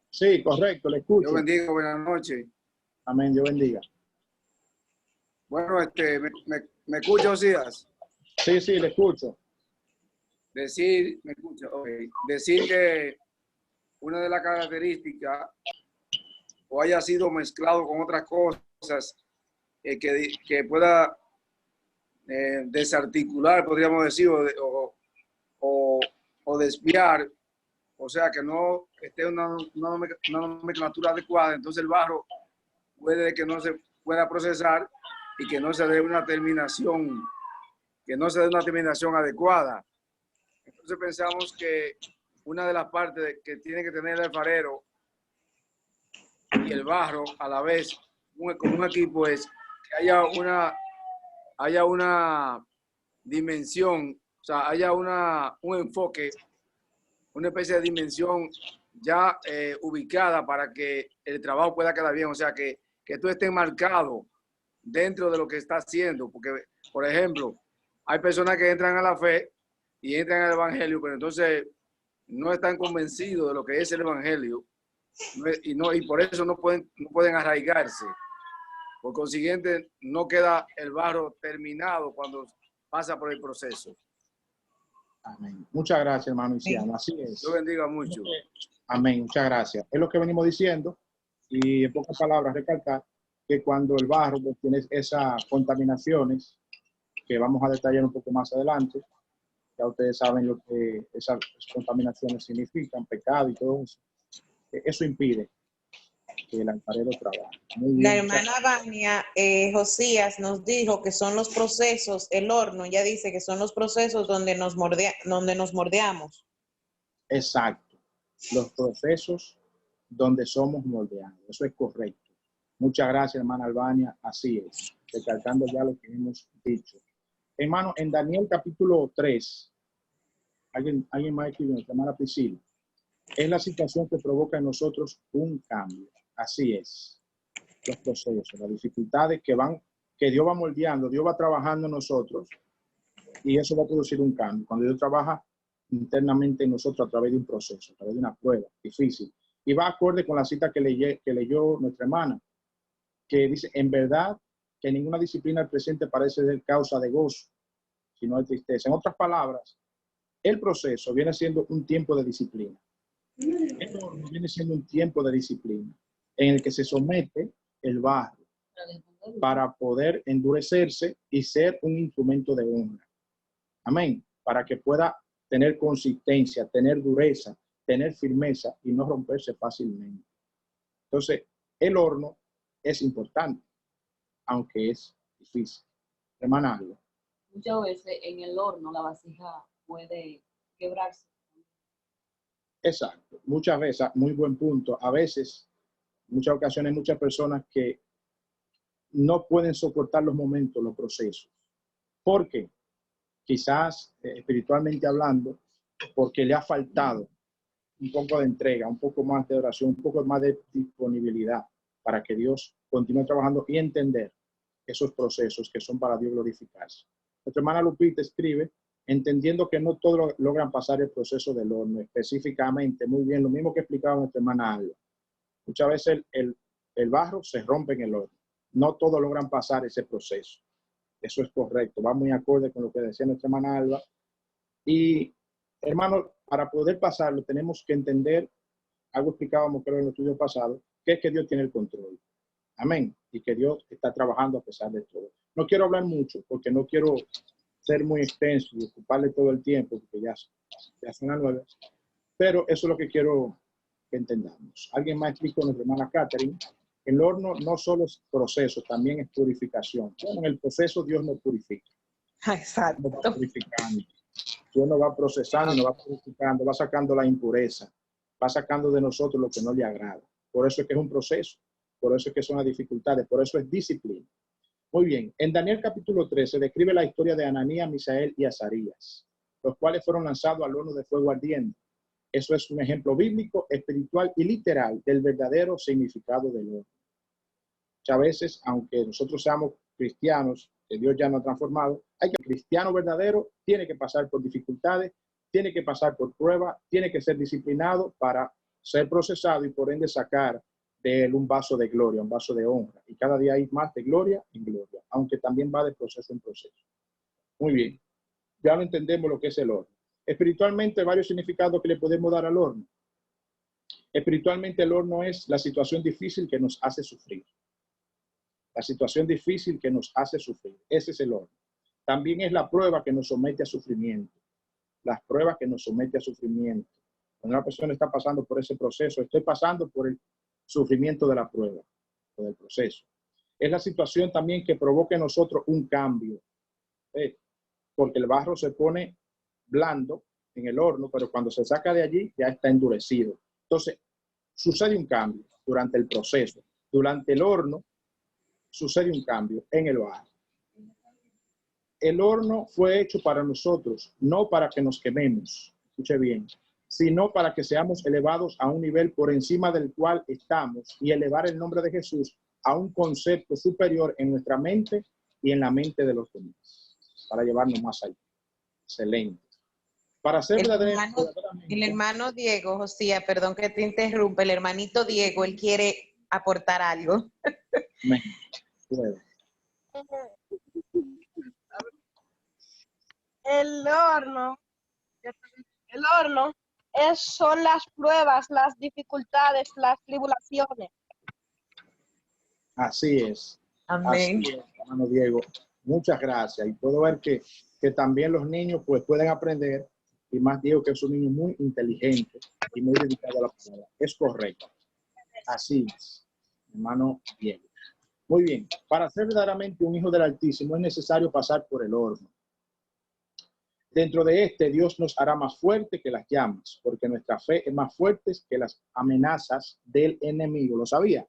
Sí, correcto, le escucho. Dios bendiga, buenas noches. Amén, Dios bendiga. Bueno, ¿me escucha, Cías? Sí, sí, le escucho. Decir, me escucha, okay. Decir que una de las características o haya sido mezclado con otras cosas que pueda desarticular, podríamos decir, o desviar, o sea, que no esté una nomenclatura adecuada, entonces el barro puede que no se pueda procesar y que no se dé una terminación, adecuada. Entonces pensamos que una de las partes que tiene que tener el alfarero y el barro a la vez, como un equipo, es que haya una dimensión, o sea, haya un enfoque, una especie de dimensión ya ubicada para que el trabajo pueda quedar bien, o sea, que tú estés marcado dentro de lo que está haciendo, porque, por ejemplo, hay personas que entran a la fe y entran al evangelio, pero entonces no están convencidos de lo que es el evangelio y por eso no pueden arraigarse. Por consiguiente, no queda el barro terminado cuando pasa por el proceso. Amén. Muchas gracias, hermano Isiano. Así es. Dios bendiga mucho. Amén. Muchas gracias. Es lo que venimos diciendo y en pocas palabras recalcar que cuando el barro pues, tiene esas contaminaciones que vamos a detallar un poco más adelante, ya ustedes saben lo que esas contaminaciones significan, pecado y todo eso. Eso impide que el alfarero trabaje. Muy bien, la hermana Vania, Josías nos dijo que son los procesos, el horno, ya dice que son los procesos donde nos moldeamos. Exacto. Los procesos donde somos moldeados. Eso es correcto. Muchas gracias, hermana Albania. Así es. Recalcando ya lo que hemos dicho. Hermano, en Daniel capítulo 3, alguien más escribió, nuestra hermana Priscila, es la situación que provoca en nosotros un cambio. Así es. Los procesos, las dificultades que Dios va moldeando, Dios va trabajando en nosotros y eso va a producir un cambio. Cuando Dios trabaja internamente en nosotros a través de un proceso, a través de una prueba difícil. Y va acorde con la cita que leyó nuestra hermana, que dice, en verdad, que ninguna disciplina al presente parece ser causa de gozo, sino de tristeza. En otras palabras, el proceso viene siendo un tiempo de disciplina. El horno viene siendo un tiempo de disciplina en el que se somete el barro para poder endurecerse y ser un instrumento de honra. Amén. Para que pueda tener consistencia, tener dureza, tener firmeza y no romperse fácilmente. Entonces, el horno es importante, aunque es difícil. Hermana Alba. Muchas veces en el horno la vasija puede quebrarse. Exacto. Muchas veces, muy buen punto. A veces, muchas ocasiones, muchas personas que no pueden soportar los momentos, los procesos. ¿Por qué? Quizás espiritualmente hablando, porque le ha faltado un poco de entrega, un poco más de oración, un poco más de disponibilidad para que Dios continúe trabajando y entender esos procesos que son para Dios glorificarse. Nuestra hermana Lupita escribe, entendiendo que no todos logran pasar el proceso del horno, específicamente, muy bien, lo mismo que explicaba nuestra hermana Alba. Muchas veces el barro se rompe en el horno. No todos logran pasar ese proceso. Eso es correcto, va muy acorde con lo que decía nuestra hermana Alba. Y, hermano, para poder pasarlo tenemos que entender, algo explicábamos creo en el estudio pasado, que es que Dios tiene el control. Amén. Y que Dios está trabajando a pesar de todo. No quiero hablar mucho porque no quiero ser muy extenso y ocuparle todo el tiempo porque ya son las 9. Pero eso es lo que quiero que entendamos. Alguien más explicó, nuestra hermana Catherine, el horno no solo es proceso, también es purificación. Bueno, en el proceso Dios nos purifica. Exacto. Nos va purificando. Dios nos va procesando, nos va purificando, va sacando la impureza, va sacando de nosotros lo que no le agrada. Por eso es que es un proceso, por eso es que son las dificultades, por eso es disciplina. Muy bien, en Daniel capítulo 13 se describe la historia de Ananías, Misael y Azarías, los cuales fueron lanzados al horno de fuego ardiente. Eso es un ejemplo bíblico, espiritual y literal del verdadero significado del horno. Muchas veces, aunque nosotros seamos cristianos, que Dios ya nos ha transformado, hay que el cristiano verdadero tiene que pasar por dificultades, tiene que pasar por pruebas, tiene que ser disciplinado para ser procesado y por ende sacar de él un vaso de gloria, un vaso de honra. Y cada día hay más de gloria en gloria, aunque también va de proceso en proceso. Muy bien, ya lo entendemos lo que es el horno. Espiritualmente, varios significados que le podemos dar al horno. Espiritualmente, el horno es la situación difícil que nos hace sufrir. La situación difícil que nos hace sufrir. Ese es el horno. También es la prueba que nos somete a sufrimiento. Las pruebas que nos somete a sufrimiento. Cuando una persona está pasando por ese proceso, estoy pasando por el sufrimiento de la prueba o del proceso. Es la situación también que provoca en nosotros un cambio. Porque el barro se pone blando en el horno, pero cuando se saca de allí ya está endurecido. Entonces, sucede un cambio durante el proceso. Durante el horno, sucede un cambio en el barro. El horno fue hecho para nosotros, no para que nos quememos, escuche bien, sino para que seamos elevados a un nivel por encima del cual estamos y elevar el nombre de Jesús a un concepto superior en nuestra mente y en la mente de los demás, para llevarnos más allá. Excelente. Para ser El hermano Diego, Josía, perdón que te interrumpa, el hermanito Diego, él quiere aportar algo. El horno son las pruebas, las dificultades, las tribulaciones. Así es. Amén. Así es, hermano Diego. Muchas gracias. Y puedo ver que también los niños pues pueden aprender, y más Diego que es un niño muy inteligente y muy dedicado a la palabra. Es correcto. Así es, hermano Diego. Muy bien. Para ser verdaderamente un hijo del Altísimo es necesario pasar por el horno. Dentro de este, Dios nos hará más fuerte que las llamas, porque nuestra fe es más fuerte que las amenazas del enemigo. ¿Lo sabía?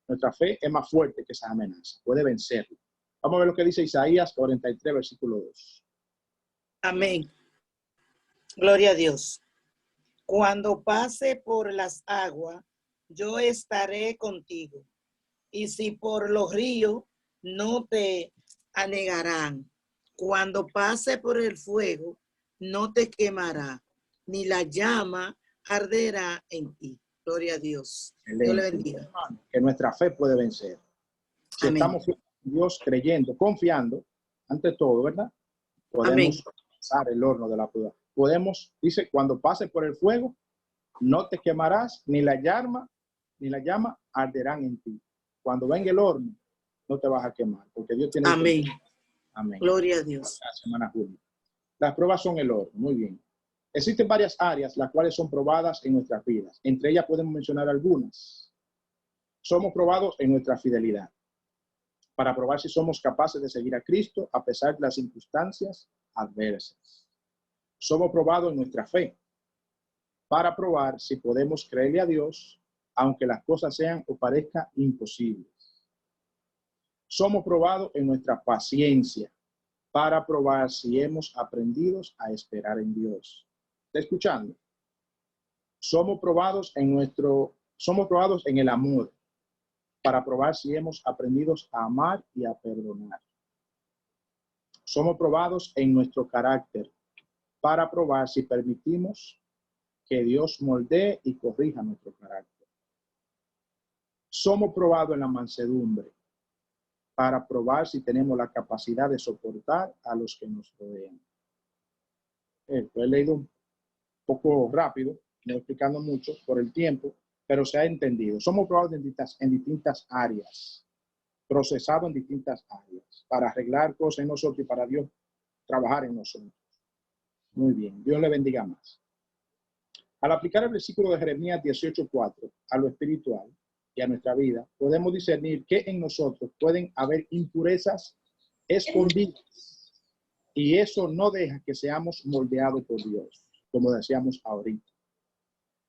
Nuestra fe es más fuerte que esas amenazas. Puede vencerlo. Vamos a ver lo que dice Isaías 43, versículo 2. Amén. Gloria a Dios. Cuando pase por las aguas, yo estaré contigo. Y si por los ríos, no te anegarán. Cuando pase por el fuego, no te quemará, ni la llama arderá en ti. Gloria a Dios. Excelente. Dios le bendiga. Que nuestra fe puede vencer. Si Amén. estamos en Dios creyendo, confiando, ante todo, ¿verdad? Podemos pasar el horno de la prueba. Podemos, dice, cuando pase por el fuego, no te quemarás, ni la llama arderán en ti. Cuando venga el horno, no te vas a quemar, porque Dios tiene... Amén. Amén. Gloria a Dios. Gracias, hermana Julia. Las pruebas son el horno. Muy bien. Existen varias áreas las cuales son probadas en nuestras vidas. Entre ellas podemos mencionar algunas. Somos probados en nuestra fidelidad, para probar si somos capaces de seguir a Cristo a pesar de las circunstancias adversas. Somos probados en nuestra fe, para probar si podemos creerle a Dios, aunque las cosas sean o parezcan imposibles. Somos probados en nuestra paciencia, para probar si hemos aprendido a esperar en Dios. ¿Está escuchando? Somos probados en el amor, para probar si hemos aprendido a amar y a perdonar. Somos probados en nuestro carácter, para probar si permitimos que Dios moldee y corrija nuestro carácter. Somos probados en la mansedumbre, para probar si tenemos la capacidad de soportar a los que nos rodean. Lo he leído un poco rápido, no explicando mucho por el tiempo, pero se ha entendido. Somos probados en distintas áreas, procesados en distintas áreas, para arreglar cosas en nosotros y para Dios trabajar en nosotros. Muy bien, Dios le bendiga más. Al aplicar el versículo de Jeremías 18:4 a lo espiritual y a nuestra vida, podemos discernir que en nosotros pueden haber impurezas escondidas, y eso no deja que seamos moldeados por Dios, como decíamos ahorita,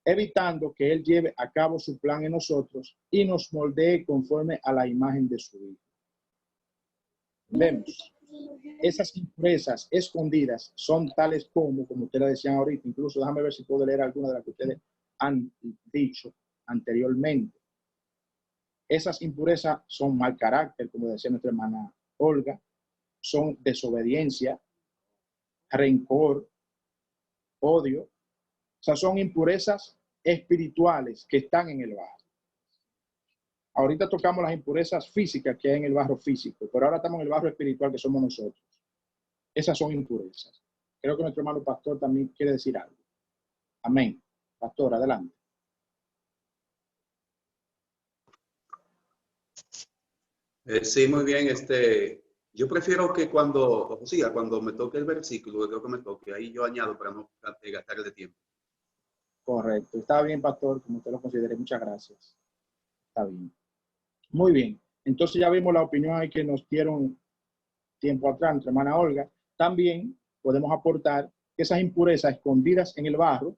evitando que Él lleve a cabo su plan en nosotros y nos moldee conforme a la imagen de su Hijo. Vemos, esas impurezas escondidas son tales como ustedes decían ahorita, incluso déjame ver si puedo leer alguna de las que ustedes han dicho anteriormente. Esas impurezas son mal carácter, como decía nuestra hermana Olga, son desobediencia, rencor, odio. O sea, son impurezas espirituales que están en el barro. Ahorita tocamos las impurezas físicas que hay en el barro físico, pero ahora estamos en el barro espiritual que somos nosotros. Esas son impurezas. Creo que nuestro hermano pastor también quiere decir algo. Amén. Pastor, adelante. Sí, muy bien. Yo prefiero que cuando me toque el versículo, creo que me toque, ahí yo añado para no gastar el tiempo. Correcto. Está bien, pastor, como usted lo considere. Muchas gracias. Está bien. Muy bien. Entonces ya vimos la opinión ahí que nos dieron tiempo atrás nuestra hermana Olga. También podemos aportar que esas impurezas escondidas en el barro,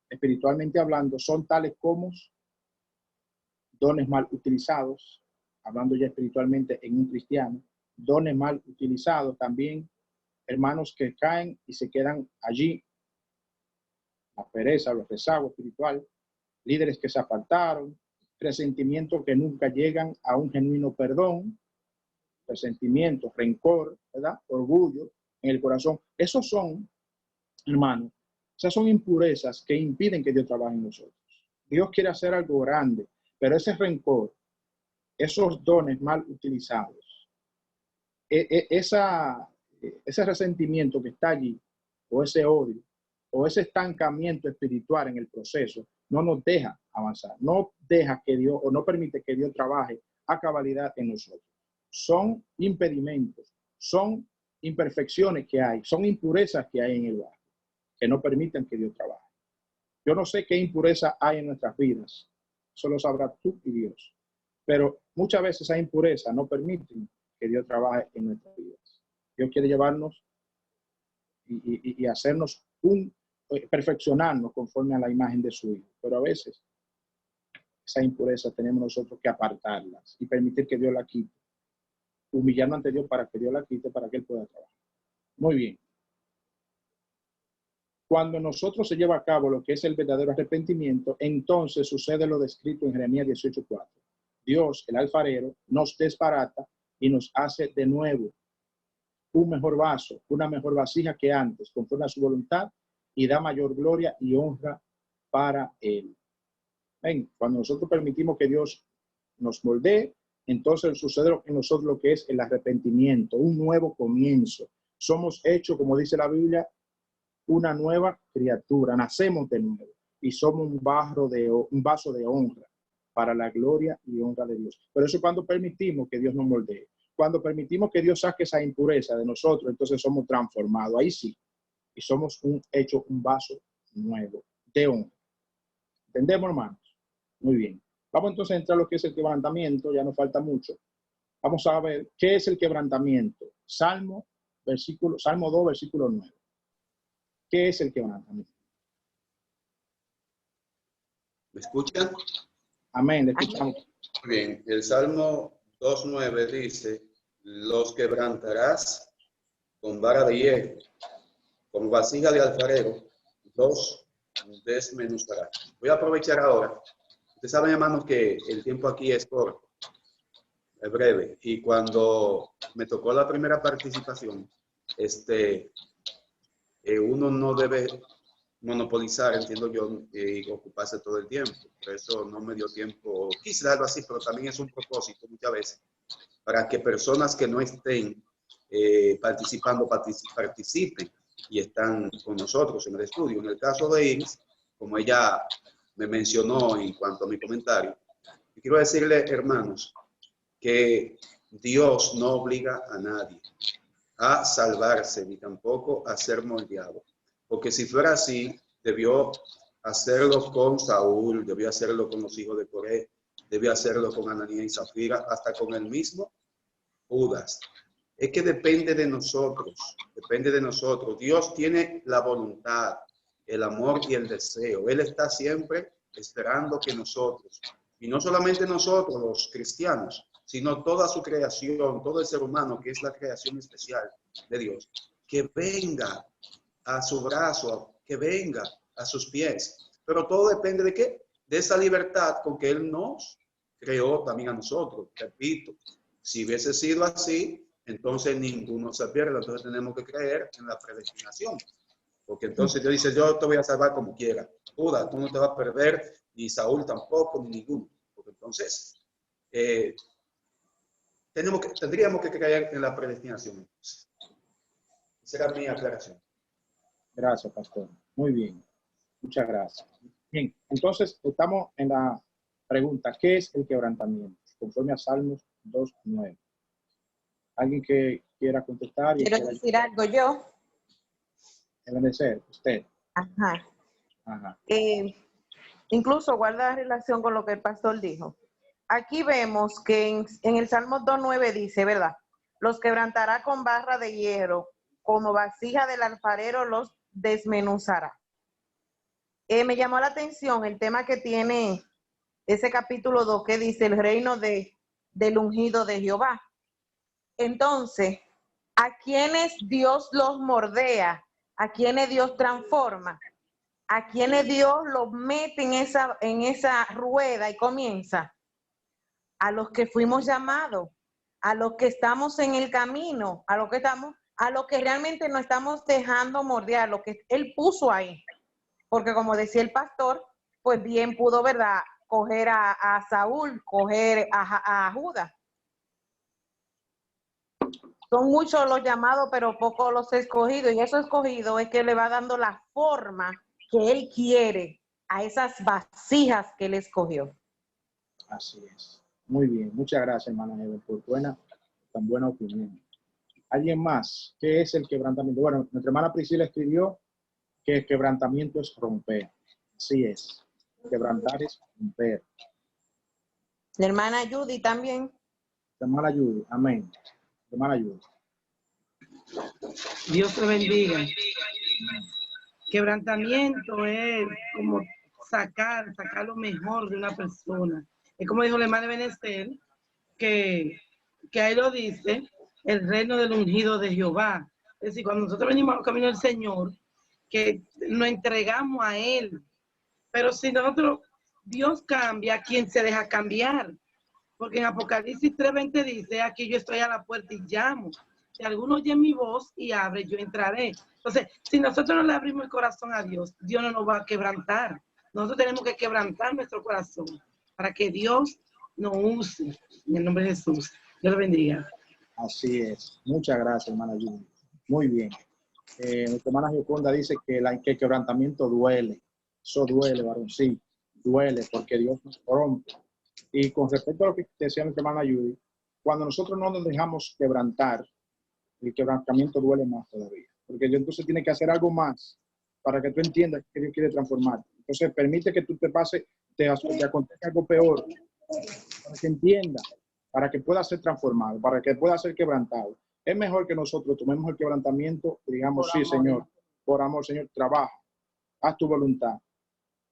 espiritualmente hablando, son tales como dones mal utilizados, hablando ya espiritualmente en un cristiano, dones mal utilizados también, hermanos que caen y se quedan allí, la pereza, los rezagos espiritual, líderes que se apartaron, resentimientos que nunca llegan a un genuino perdón, resentimiento, rencor, ¿verdad? Orgullo en el corazón. Esos son, hermanos, esas son impurezas que impiden que Dios trabaje en nosotros. Dios quiere hacer algo grande, pero ese rencor, esos dones mal utilizados, ese resentimiento que está allí, o ese odio, o ese estancamiento espiritual en el proceso, no nos deja avanzar, no deja que Dios, o no permite que Dios trabaje a cabalidad en nosotros. Son impedimentos, son imperfecciones que hay, son impurezas que hay en el barrio, que no permiten que Dios trabaje. Yo no sé qué impureza hay en nuestras vidas, solo sabrá tú y Dios. Pero muchas veces esas impurezas no permiten que Dios trabaje en nuestras vidas. Dios quiere llevarnos y hacernos perfeccionarnos conforme a la imagen de su Hijo. Pero a veces esa impureza tenemos nosotros que apartarlas y permitir que Dios la quite. Humillarnos ante Dios para que Dios la quite, para que Él pueda trabajar. Muy bien. Cuando nosotros se lleva a cabo lo que es el verdadero arrepentimiento, entonces sucede lo descrito en Jeremías 18:4. Dios, el alfarero, nos desbarata y nos hace de nuevo un mejor vaso, una mejor vasija que antes, conforme a su voluntad, y da mayor gloria y honra para Él. Ven, cuando nosotros permitimos que Dios nos moldee, entonces sucede en nosotros lo que es el arrepentimiento, un nuevo comienzo. Somos hechos, como dice la Biblia, una nueva criatura, nacemos de nuevo y somos un vaso de honra para la gloria y honra de Dios. Por eso cuando permitimos que Dios nos moldee, cuando permitimos que Dios saque esa impureza de nosotros, entonces somos transformados, ahí sí, y somos un vaso nuevo de honra. ¿Entendemos, hermanos? Muy bien. Vamos entonces a entrar a lo que es el quebrantamiento, ya nos falta mucho. Vamos a ver qué es el quebrantamiento. Salmo 2, versículo 9. ¿Qué es el quebrantamiento? ¿Me escuchan? Amén, le escuchamos. Muy bien, el Salmo 2:9 dice, los quebrantarás con vara de hierro, con vasija de alfarero, los desmenuzarás. Voy a aprovechar ahora. Ustedes saben, hermanos, que el tiempo aquí es corto, es breve, y cuando me tocó la primera participación, uno no debe monopolizar, entiendo yo, y ocuparse todo el tiempo. Por eso no me dio tiempo, quise algo así, pero también es un propósito muchas veces, para que personas que no estén participando, participen y están con nosotros en el estudio. En el caso de Iris, como ella me mencionó en cuanto a mi comentario, quiero decirle, hermanos, que Dios no obliga a nadie a salvarse, ni tampoco a ser moldeado. Porque si fuera así, debió hacerlo con Saúl, debió hacerlo con los hijos de Coré, debió hacerlo con Ananías y Zafira, hasta con el mismo Judas. Es que depende de nosotros, depende de nosotros. Dios tiene la voluntad, el amor y el deseo. Él está siempre esperando que nosotros, y no solamente nosotros los cristianos, sino toda su creación, todo el ser humano, que es la creación especial de Dios, que venga a su brazo, que venga a sus pies. Pero todo depende de qué? De esa libertad con que Él nos creó también a nosotros. Repito, si hubiese sido así, entonces ninguno se pierde. Entonces tenemos que creer en la predestinación. Porque entonces Dios dice, yo te voy a salvar como quiera. Judas, tú no te vas a perder, ni Saúl tampoco, ni ninguno. Porque entonces tendríamos que creer en la predestinación. Esa era mi aclaración. Gracias, pastor. Muy bien. Muchas gracias. Bien, entonces estamos en la pregunta, ¿qué es el quebrantamiento? Conforme a Salmos 2:9. ¿Alguien que quiera contestar? Quiero decir algo yo. Ebenezer, usted. Ajá. Ajá. Incluso guarda relación con lo que el pastor dijo. Aquí vemos que en el Salmo 2:9 dice, ¿verdad? Los quebrantará con barra de hierro, como vasija del alfarero los desmenuzará. Me llamó la atención el tema que tiene ese capítulo 2 que dice el reino del ungido de Jehová. Entonces, ¿a quienes Dios los mordea? ¿A quienes Dios transforma? ¿A quienes Dios los mete en esa rueda y comienza? A los que fuimos llamados, a los que estamos en el camino, a los que realmente no estamos dejando mordear, lo que Él puso ahí. Porque como decía el pastor, pues bien pudo, ¿verdad?, coger a Saúl, coger a Judas. Son muchos los llamados, pero pocos los escogidos. Y eso escogido es que le va dando la forma que Él quiere a esas vasijas que Él escogió. Así es. Muy bien. Muchas gracias, hermana Eva, por tan buena opinión. ¿Alguien más? ¿Qué es el quebrantamiento? Bueno, nuestra hermana Priscila escribió que el quebrantamiento es romper. Así es. Quebrantar es romper. La hermana Judy también. La hermana Judy. Amén. La hermana Judy. Dios te bendiga. Quebrantamiento es como sacar lo mejor de una persona. Es como dijo la hermana Ebenezer, que ahí lo dice, el reino del ungido de Jehová. Es decir, cuando nosotros venimos al camino del Señor, que nos entregamos a Él. Pero si nosotros, Dios cambia a quien se deja cambiar. Porque en Apocalipsis 3:20 dice, aquí yo estoy a la puerta y llamo. Si alguno oye mi voz y abre, yo entraré. Entonces, si nosotros no le abrimos el corazón a Dios, Dios no nos va a quebrantar. Nosotros tenemos que quebrantar nuestro corazón para que Dios nos use. En el nombre de Jesús. Dios lo bendiga. Así es. Muchas gracias, hermana Judy. Muy bien. Nuestra hermana Gioconda dice que el quebrantamiento duele. Eso duele, varón. Sí, duele porque Dios nos rompe. Y con respecto a lo que decía nuestra hermana Judy, cuando nosotros no nos dejamos quebrantar, el quebrantamiento duele más todavía. Porque Dios entonces tiene que hacer algo más para que tú entiendas que Dios quiere transformarte. Entonces permite que tú te acontezca algo peor, para que entienda, para que pueda ser transformado, para que pueda ser quebrantado. Es mejor que nosotros tomemos el quebrantamiento y digamos, sí, Señor, por amor, Señor, trabaja, haz tu voluntad,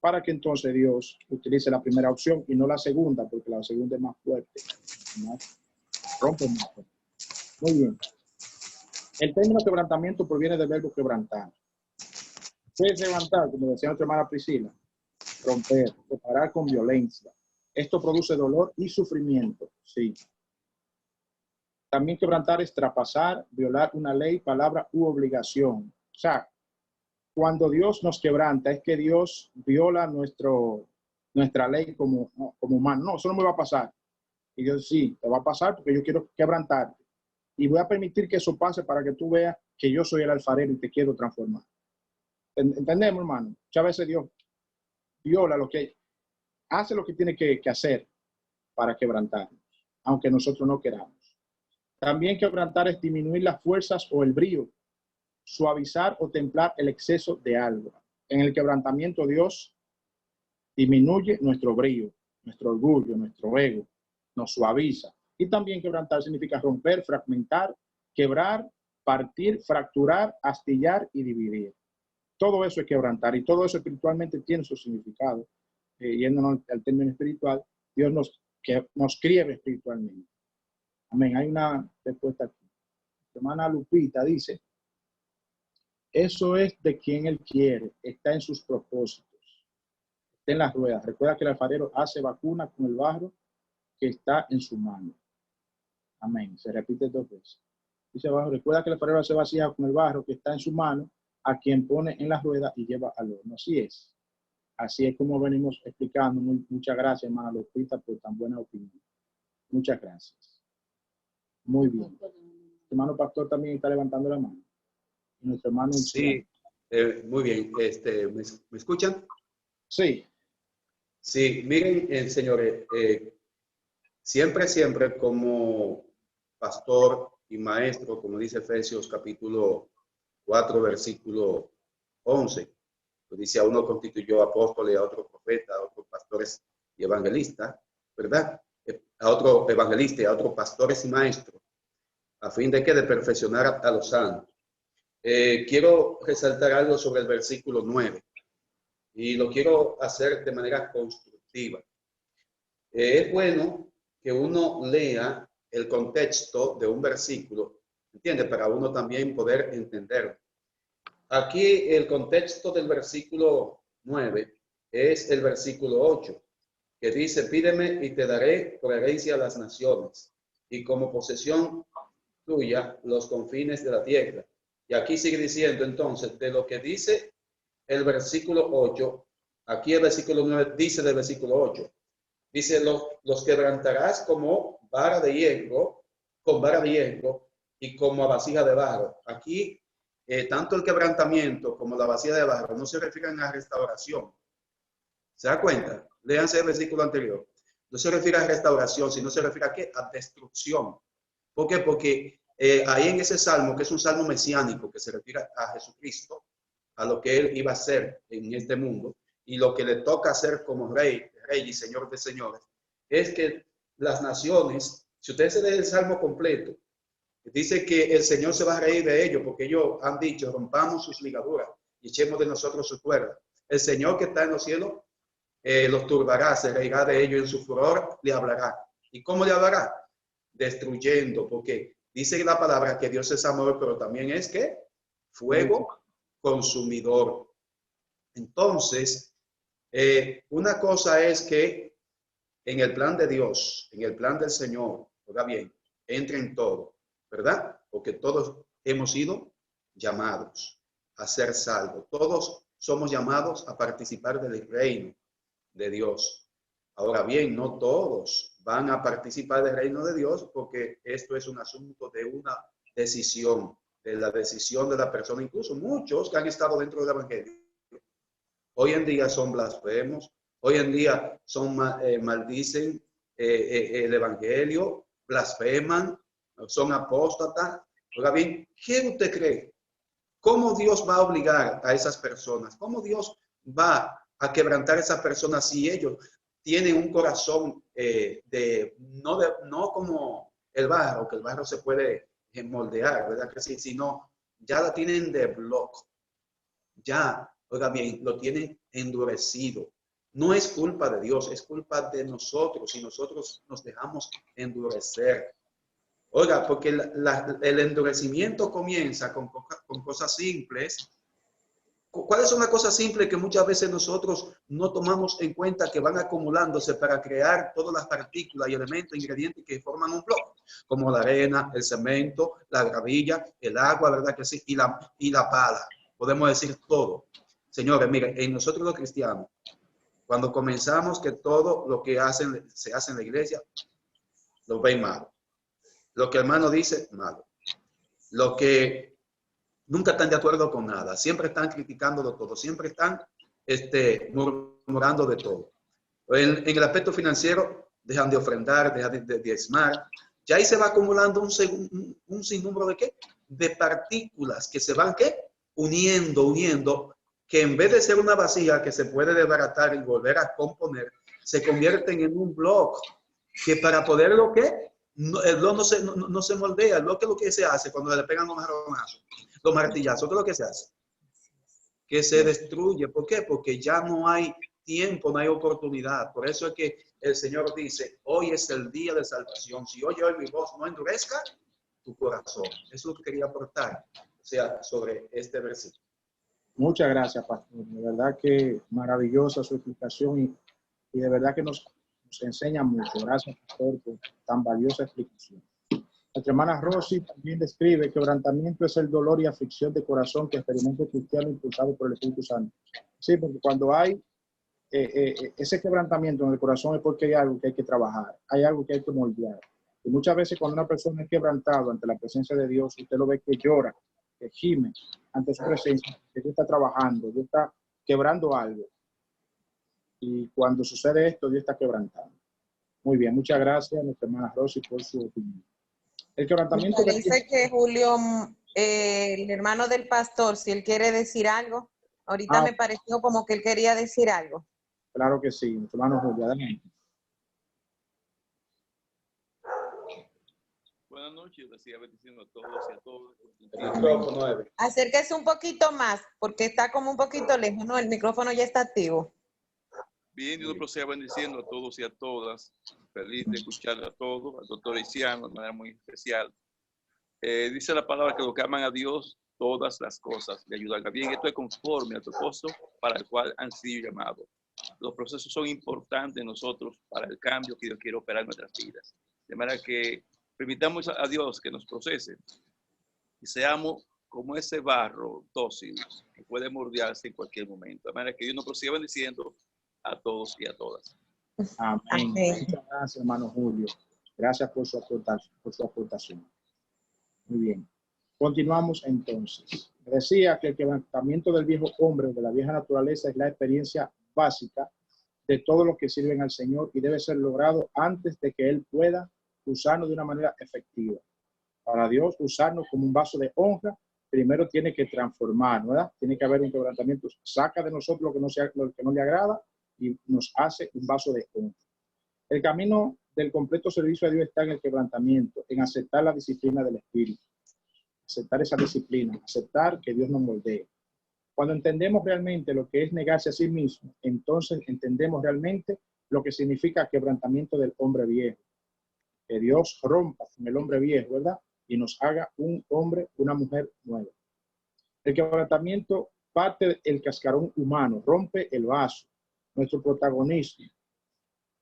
para que entonces Dios utilice la primera opción y no la segunda, porque la segunda es más fuerte, más, rompe más fuerte. Muy bien. El término quebrantamiento proviene del verbo quebrantar. ¿Qué es quebrantar? Como decía nuestra hermana Priscila, romper, separar con violencia. Esto produce dolor y sufrimiento, sí. También quebrantar es traspasar, violar una ley, palabra u obligación. O sea, cuando Dios nos quebranta es que Dios viola nuestra ley como humano. No, eso no me va a pasar. Y Dios sí, te va a pasar porque yo quiero quebrantarte. Y voy a permitir que eso pase para que tú veas que yo soy el alfarero y te quiero transformar. ¿Entendemos, hermano? Muchas veces Dios viola hace lo que tiene que hacer para quebrantarnos, aunque nosotros no queramos. También quebrantar es disminuir las fuerzas o el brío, suavizar o templar el exceso de algo. En el quebrantamiento Dios disminuye nuestro brío, nuestro orgullo, nuestro ego, nos suaviza. Y también quebrantar significa romper, fragmentar, quebrar, partir, fracturar, astillar y dividir. Todo eso es quebrantar y todo eso espiritualmente tiene su significado. Yéndonos al término espiritual, Dios nos quiebra espiritualmente. Amén. Hay una respuesta aquí. La hermana Lupita dice, eso es de quien Él quiere, está en sus propósitos, está en las ruedas. Recuerda que el alfarero hace vacuna con el barro que está en su mano. Amén. Se repite 2 veces. Dice abajo, recuerda que el alfarero hace vasija con el barro que está en su mano, a quien pone en las ruedas y lleva al horno. Así es. Así es como venimos explicando. Muchas gracias, hermana Lupita, por tan buena opinión. Muchas gracias. Muy bien. El hermano pastor también está levantando la mano. Y nuestro hermano. Sí, muy bien. ¿Me escuchan? Sí. Sí, miren, señores, siempre como pastor y maestro, como dice Efesios capítulo 4, versículo 11. Pues dice, a uno constituyó apóstoles, a otro profeta, a otros pastores y evangelistas, ¿verdad? A otro evangelista y a otros pastores y maestros, a fin de que de perfeccionar a los santos. Quiero resaltar algo sobre el versículo 9 y lo quiero hacer de manera constructiva. Es bueno que uno lea el contexto de un versículo, ¿entiende? Para uno también poder entenderlo. Aquí el contexto del versículo 9 es el versículo 8, que dice, pídeme y te daré por herencia a las naciones y como posesión tuya los confines de la tierra. Y aquí sigue diciendo entonces, de lo que dice el versículo 8, aquí el versículo 9 dice del versículo 8, dice, los quebrantarás como vara de hierro, con vara de hierro y como a vasija de barro. Aquí, tanto el quebrantamiento como la vasija de barro no se refieren a restauración. ¿Se da cuenta? Léanse el versículo anterior. No se refiere a restauración, sino se refiere a ¿qué? A destrucción. ¿Por qué? Porque ahí en ese salmo, que es un salmo mesiánico, que se refiere a Jesucristo, a lo que él iba a hacer en este mundo, y lo que le toca hacer como rey y señor de señores, es que las naciones, si ustedes se leen el salmo completo, dice que el Señor se va a reír de ellos, porque ellos han dicho, rompamos sus ligaduras y echemos de nosotros su cuerda. El Señor que está en los cielos los turbará, se reirá de ellos, en su furor le hablará. ¿Y cómo le hablará? Destruyendo, porque dice la palabra que Dios es amor, pero también es que fuego consumidor. Entonces, una cosa es que en el plan de Dios, en el plan del Señor, oiga bien, entra en todo, ¿verdad? Porque todos hemos sido llamados a ser salvos. Todos somos llamados a participar del reino de Dios. Ahora bien, no todos van a participar del reino de Dios porque esto es un asunto de una decisión, de la decisión de la persona. Incluso muchos que han estado dentro del evangelio hoy en día son blasfemos, hoy en día son maldicen el evangelio, blasfeman, son apóstatas. Oiga bien, ¿qué usted cree? ¿Cómo Dios va a obligar a esas personas? ¿Cómo Dios va a quebrantar a esas personas si ellos tienen un corazón no como el barro, que el barro se puede moldear, ¿verdad que sí? Sino ya la tienen de bloque, ya, oiga bien, lo tienen endurecido. No es culpa de Dios, es culpa de nosotros y nosotros nos dejamos endurecer. Oiga, porque el endurecimiento comienza con cosas simples. ¿Cuáles son las cosas simples que muchas veces nosotros no tomamos en cuenta que van acumulándose para crear todas las partículas y elementos, ingredientes que forman un bloque? Como la arena, el cemento, la gravilla, el agua, ¿verdad que sí? Y la pala. Podemos decir todo. Señores, miren, en nosotros los cristianos, cuando comenzamos que todo lo que se hace en la iglesia, lo ven malo. Lo que el hermano dice, malo. Lo que nunca están de acuerdo con nada, siempre están criticándolo todo, siempre están murmurando de todo. En el aspecto financiero, dejan de ofrendar, dejan de diezmar. Ya ahí se va acumulando un sinnúmero de ¿qué? De partículas que se van ¿qué? Uniendo, que en vez de ser una vasija que se puede desbaratar y volver a componer, se convierten en un bloque que para poderlo ¿qué? El bloque no se moldea. El bloque lo que se hace cuando le pegan los marronazos, los martillazos, ¿qué es lo que se hace? Que se destruye. ¿Por qué? Porque ya no hay tiempo, no hay oportunidad. Por eso es que el Señor dice, hoy es el día de salvación. Si oye hoy mi voz, no endurezca tu corazón. Eso es lo que quería aportar, o sea, sobre este versículo. Muchas gracias, pastor. De verdad que maravillosa su explicación y de verdad que nos enseña mucho. Gracias, pastor, por tan valiosa explicación. Nuestra hermana Rosy también describe que quebrantamiento es el dolor y aflicción de corazón que experimenta el cristiano impulsado por el Espíritu Santo. Sí, porque cuando hay ese quebrantamiento en el corazón es porque hay algo que hay que trabajar, hay algo que hay que moldear. Y muchas veces cuando una persona es quebrantada ante la presencia de Dios, usted lo ve que llora, que gime ante su presencia, que Dios está trabajando, Dios está quebrando algo. Y cuando sucede esto, Dios está quebrantando. Muy bien, muchas gracias a nuestra hermana Rosy por su opinión. El Me quebrantamiento del parece que Julio, el hermano del pastor, si él quiere decir algo, ahorita Ah, me pareció como que él quería decir algo. claro que sí, nuestro hermano Julio, adelante. Buenas noches, les sigo bendiciendo a todos y a todas. Acérquese un poquito más, porque está como un poquito lejos, ¿no? El micrófono ya está activo. Bien, Dios los siga bendiciendo a todos y a todas. Feliz de escuchar a todos, al doctor Isiano de manera muy especial. Dice la palabra que lo que aman a Dios, todas las cosas le ayudan a bien. Esto es conforme al propósito para el cual han sido llamados. Los procesos son importantes en nosotros para el cambio que Dios quiere operar en nuestras vidas. De manera que permitamos a Dios que nos procese y seamos como ese barro dócil que puede moldearse en cualquier momento. De manera que Dios nos prosiga bendiciendo a todos y a todas. Amén. Muchas gracias, hermano Julio. Gracias por su aportación. Muy bien. Continuamos entonces. Decía que el quebrantamiento del viejo hombre o de la vieja naturaleza es la experiencia básica de todo lo que sirven al Señor y debe ser logrado antes de que Él pueda usarnos de una manera efectiva. Para Dios, usarnos como un vaso de honra, primero tiene que transformar, ¿verdad? Tiene que haber un quebrantamiento. Saca de nosotros lo que no le agrada y nos hace un vaso de honra. El camino del completo servicio a Dios está en el quebrantamiento, en aceptar la disciplina del Espíritu. Aceptar esa disciplina, aceptar que Dios nos moldee. Cuando entendemos realmente lo que es negarse a sí mismo, entonces entendemos realmente lo que significa quebrantamiento del hombre viejo. Que Dios rompa con el hombre viejo, ¿verdad? Y nos haga un hombre, una mujer nueva. El quebrantamiento parte del cascarón humano, rompe el vaso, nuestro protagonismo,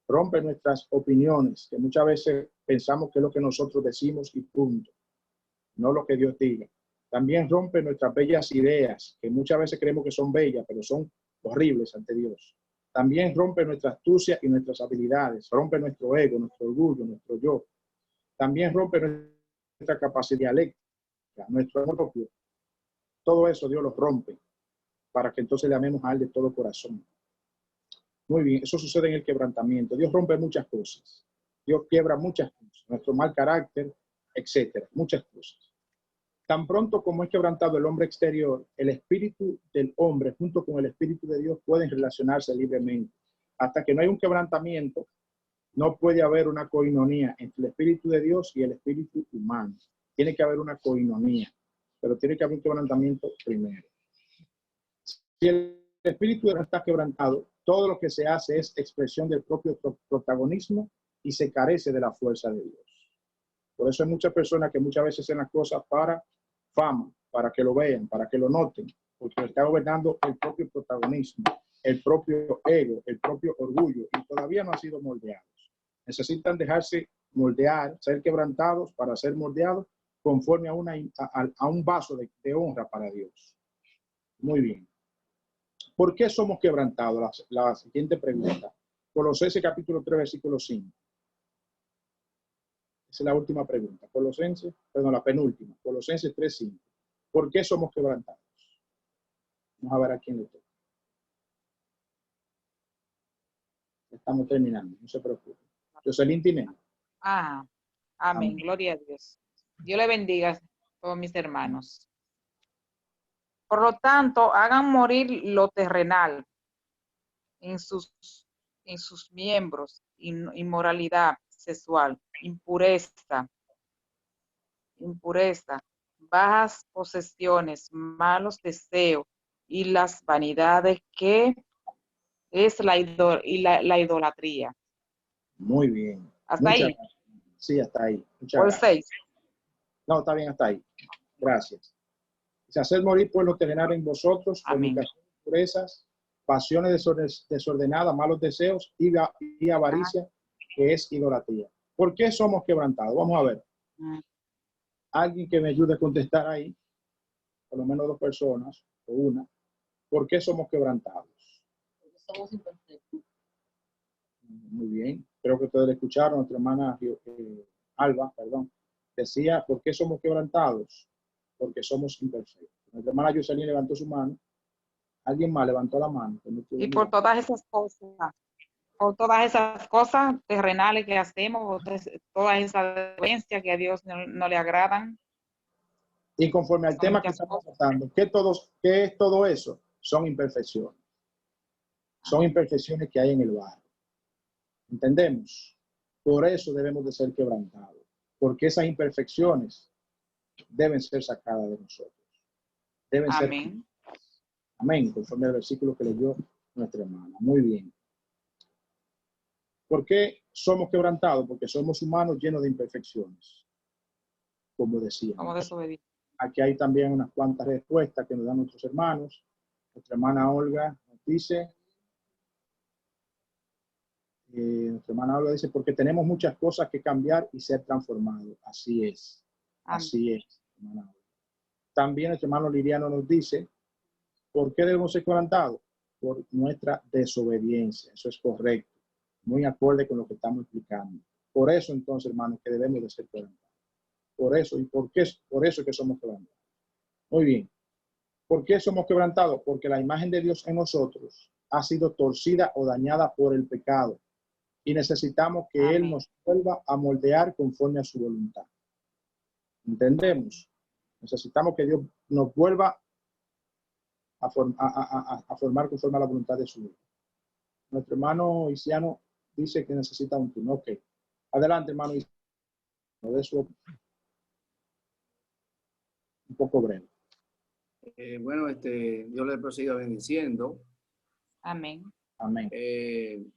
rompe nuestras opiniones, que muchas veces pensamos que es lo que nosotros decimos y punto, no lo que Dios diga. También rompe nuestras bellas ideas, que muchas veces creemos que son bellas, pero son horribles ante Dios. También rompe nuestra astucia y nuestras habilidades, rompe nuestro ego, nuestro orgullo, nuestro yo. También rompe nuestra capacidad dialéctica, nuestro amor propio. Todo eso Dios lo rompe para que entonces le amemos a Él de todo corazón. Muy bien, eso sucede en el quebrantamiento. Dios rompe muchas cosas. Dios quiebra muchas cosas, nuestro mal carácter, etcétera, muchas cosas. Tan pronto como es quebrantado el hombre exterior, el espíritu del hombre junto con el espíritu de Dios pueden relacionarse libremente. Hasta que no hay un quebrantamiento, no puede haber una coinonía entre el espíritu de Dios y el espíritu humano. Tiene que haber una coinonía, pero tiene que haber un quebrantamiento primero. Si el espíritu no está quebrantado, todo lo que se hace es expresión del propio protagonismo y se carece de la fuerza de Dios. Por eso hay muchas personas que muchas veces hacen las cosas para fama, para que lo vean, para que lo noten, porque está gobernando el propio protagonismo, el propio ego, el propio orgullo, y todavía no han sido moldeados. Necesitan dejarse moldear, ser quebrantados para ser moldeados conforme a un vaso de honra para Dios. Muy bien. ¿Por qué somos quebrantados? La siguiente pregunta. Colosenses capítulo 3, versículo 5. Esa es la última pregunta. La penúltima. Colosenses 3, 5. ¿Por qué somos quebrantados? Vamos a ver a quién le toca. Estamos terminando, no se preocupe. Jocelyn Tineo. Amén. Amén. Gloria a Dios. Dios le bendiga a todos mis hermanos. Por lo tanto, hagan morir lo terrenal en sus miembros, inmoralidad sexual, impureza, bajas posesiones, malos deseos y las vanidades que es la idolatría. Muy bien. ¿Hasta ahí? Sí, hasta ahí. Por 6. No, está bien, hasta ahí. Gracias. Hacer morir pues lo terrenal en vosotros, fornicación, impurezas, pasiones desordenadas, malos deseos y avaricia, que es idolatría. ¿Por qué somos quebrantados? Vamos a ver. Alguien que me ayude a contestar ahí, por lo menos 2 personas o una. ¿Por qué somos quebrantados? Somos imperfectos. Muy bien. Creo que ustedes escucharon, nuestra hermana Alba, decía, ¿por qué somos quebrantados? Porque somos imperfectos. Nuestra hermana Jocelyn levantó su mano. Alguien más levantó la mano. Y por todas esas cosas. por todas esas cosas terrenales que hacemos, por todas esas dolencias que a Dios no le agradan. Y conforme al tema que estamos tratando, ¿qué es todo eso? Son imperfecciones. Son imperfecciones que hay en el barro. ¿Entendemos? Por eso debemos de ser quebrantados. Porque esas imperfecciones deben ser sacadas de nosotros. Deben ser. Amén. Conforme al versículo que leyó nuestra hermana. Muy bien. ¿Por qué somos quebrantados? Porque somos humanos llenos de imperfecciones. Como decía. Como desobedientes. Aquí hay también unas cuantas respuestas que nos dan nuestros hermanos. Nuestra hermana Olga nos dice, porque tenemos muchas cosas que cambiar y ser transformados. Así es. Así es, hermana Olga. También nuestro hermano Liriano nos dice, ¿por qué debemos ser quebrantados? Por nuestra desobediencia. Eso es correcto. Muy acorde con lo que estamos explicando. Por eso, entonces, hermanos, que debemos de ser quebrantados. Por eso, ¿y por qué? Por eso que somos quebrantados. Muy bien. ¿Por qué somos quebrantados? Porque la imagen de Dios en nosotros ha sido torcida o dañada por el pecado. Y necesitamos que Él nos vuelva a moldear conforme a su voluntad. ¿Entendemos? Necesitamos que Dios nos vuelva a formar conforme a la voluntad de su Hijo. Nuestro hermano Isiano dice que necesita un turno. Ok. Adelante, hermano Isiano. De eso un poco breve. Bueno, Dios le prosiga bendiciendo. Amén. Amén.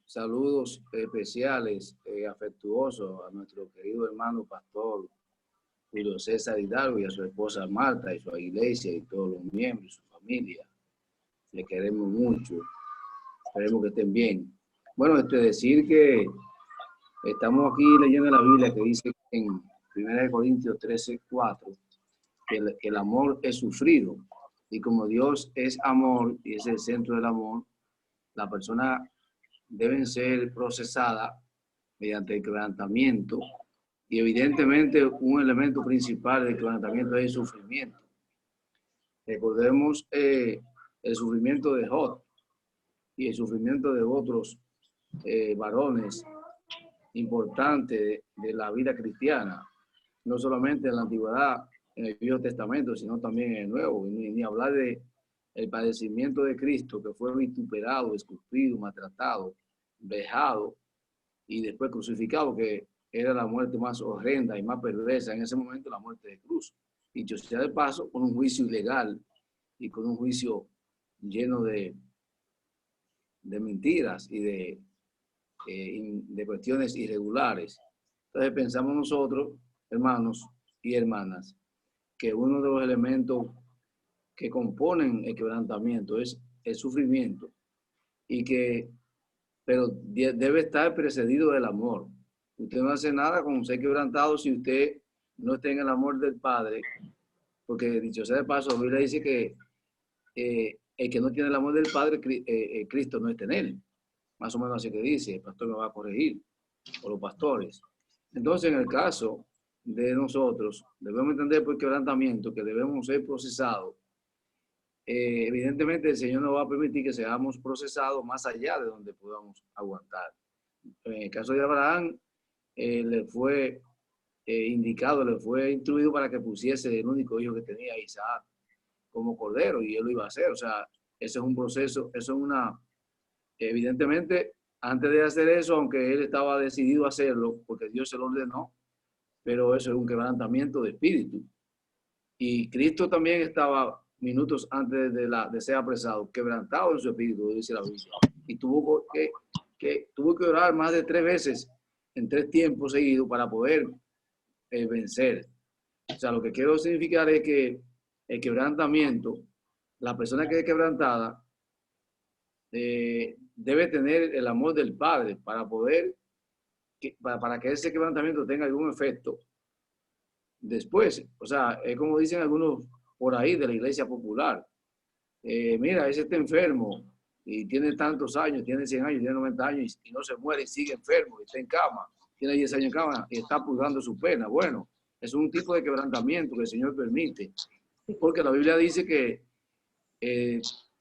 Saludos especiales, afectuosos a nuestro querido hermano pastor Julio César Hidalgo y a su esposa Marta y su iglesia y todos los miembros y su familia. Le queremos mucho. Esperemos que estén bien. Bueno, decir que estamos aquí leyendo la Biblia que dice en 1 Corintios 13:4 que el amor es sufrido. Y como Dios es amor y es el centro del amor, la persona deben ser procesada mediante el quebrantamiento. Y evidentemente un elemento principal del quebrantamiento es el sufrimiento. Recordemos el sufrimiento de Job y el sufrimiento de otros varones importantes de la vida cristiana, no solamente en la antigüedad, en el Viejo Testamento, sino también en el Nuevo, ni hablar de el padecimiento de Cristo, que fue vituperado, escupido, maltratado, vejado y después crucificado, que era la muerte más horrenda y más perversa en ese momento, la muerte de cruz. Y dicho sea de paso, con un juicio ilegal y con un juicio lleno de mentiras y de cuestiones irregulares. Entonces pensamos nosotros, hermanos y hermanas, que uno de los elementos que componen el quebrantamiento es el sufrimiento, pero debe estar precedido del amor. Usted no hace nada con ser quebrantado si usted no está en el amor del Padre, porque dicho sea de paso, la Biblia dice que el que no tiene el amor del Padre, Cristo no está en él. Más o menos así que dice, el pastor me va a corregir, o los pastores. Entonces, en el caso de nosotros, debemos entender por quebrantamiento que debemos ser procesados. Evidentemente, el Señor no va a permitir que seamos procesados más allá de donde podamos aguantar. En el caso de Abraham, le fue indicado, le fue instruido para que pusiese el único hijo que tenía, Isaac, como cordero, y él lo iba a hacer. O sea, ese es un proceso, eso es evidentemente, antes de hacer eso, aunque él estaba decidido a hacerlo, porque Dios se lo ordenó, pero eso es un quebrantamiento de espíritu. Y Cristo también estaba minutos antes de ser apresado, quebrantado en su espíritu, dice la Biblia. Y tuvo que orar más de 3 veces en 3 tiempos seguidos para poder vencer. O sea, lo que quiero significar es que el quebrantamiento, la persona que es quebrantada, debe tener el amor del Padre para poder, para que ese quebrantamiento tenga algún efecto después. O sea, es como dicen algunos por ahí de la iglesia popular. Mira, ese está enfermo y tiene tantos años, tiene 100 años, tiene 90 años y no se muere y sigue enfermo y está en cama, tiene 10 años en cama y está purgando su pena. Bueno, es un tipo de quebrantamiento que el Señor permite, porque la Biblia dice que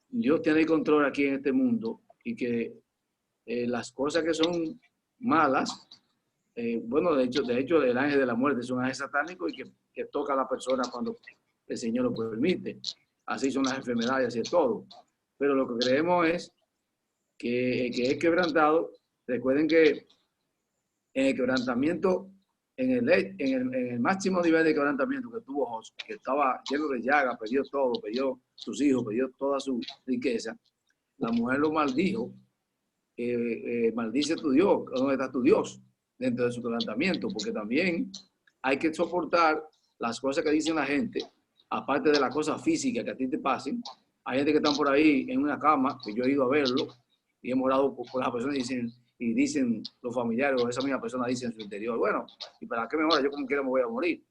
Dios tiene el control aquí en este mundo y que las cosas que son malas, bueno, de hecho, el ángel de la muerte es un ángel satánico y que toca a la persona cuando el Señor lo permite. Así son las enfermedades, así es todo. Pero lo que creemos es que es quebrantado. Recuerden que en el quebrantamiento, en el máximo nivel de quebrantamiento que tuvo José, que estaba lleno de llagas, perdió todo, perdió sus hijos, perdió toda su riqueza, la mujer lo maldijo. Maldice tu Dios, ¿dónde está tu Dios? Dentro de su quebrantamiento, porque también hay que soportar las cosas que dicen la gente, aparte de las cosas físicas que a ti te pasen. Hay gente que están por ahí en una cama, que yo he ido a verlo, y hemos orado por las personas y dicen los familiares o esa misma persona dice en su interior, bueno, ¿y para qué me ora? Yo como quiera me voy a morir.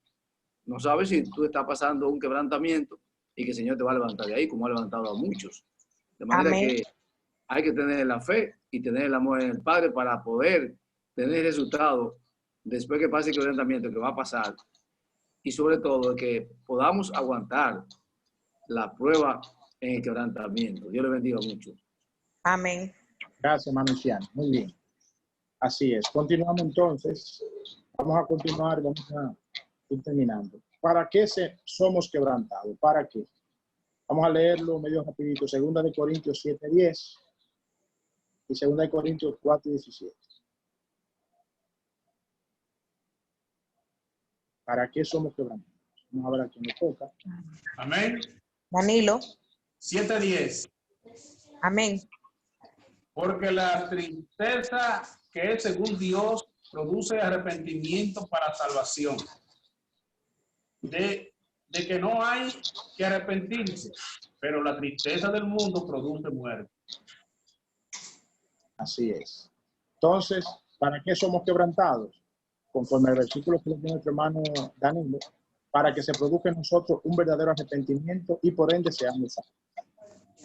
No sabes si tú estás pasando un quebrantamiento y que el Señor te va a levantar de ahí, como ha levantado a muchos. De manera Amén. que hay que tener la fe y tener el amor en el Padre para poder tener el resultado después que pase el quebrantamiento que va a pasar. Y sobre todo que podamos aguantar la prueba en el quebrantamiento. Dios le bendiga mucho. Amén. Gracias, hermano Luciano. Muy bien. Así es. Continuamos entonces. Vamos a continuar, vamos a ir terminando. ¿Para qué somos quebrantados? ¿Para qué? Vamos a leerlo medio rapidito. 2 de Corintios 7:10 y 2 de Corintios 4:17. ¿Para qué somos quebrantados? Vamos a ver a quién le toca. Amén. Danilo. 7:10. Amén. Porque la tristeza que es según Dios produce arrepentimiento para salvación. De que no hay que arrepentirse, pero la tristeza del mundo produce muerte. Así es. Entonces, ¿para qué somos quebrantados? Conforme al versículo que le dio nuestro hermano Danilo, para que se produzca en nosotros un verdadero arrepentimiento y por ende seamos salvos.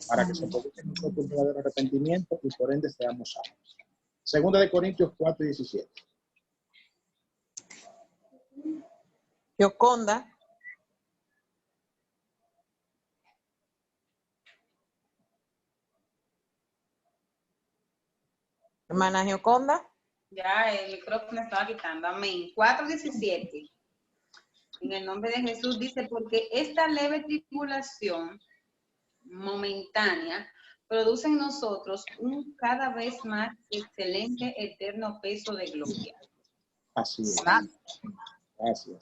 Para que se produzca en nosotros un verdadero arrepentimiento y por ende seamos salvos. 2 de Corintios 4:17. Yoconda. Hermana Gioconda. Ya el micrófono estaba quitando. Amén. 4:17. En el nombre de Jesús dice, porque esta leve tribulación momentánea produce en nosotros un cada vez más excelente eterno peso de gloria. Así es. Gracias.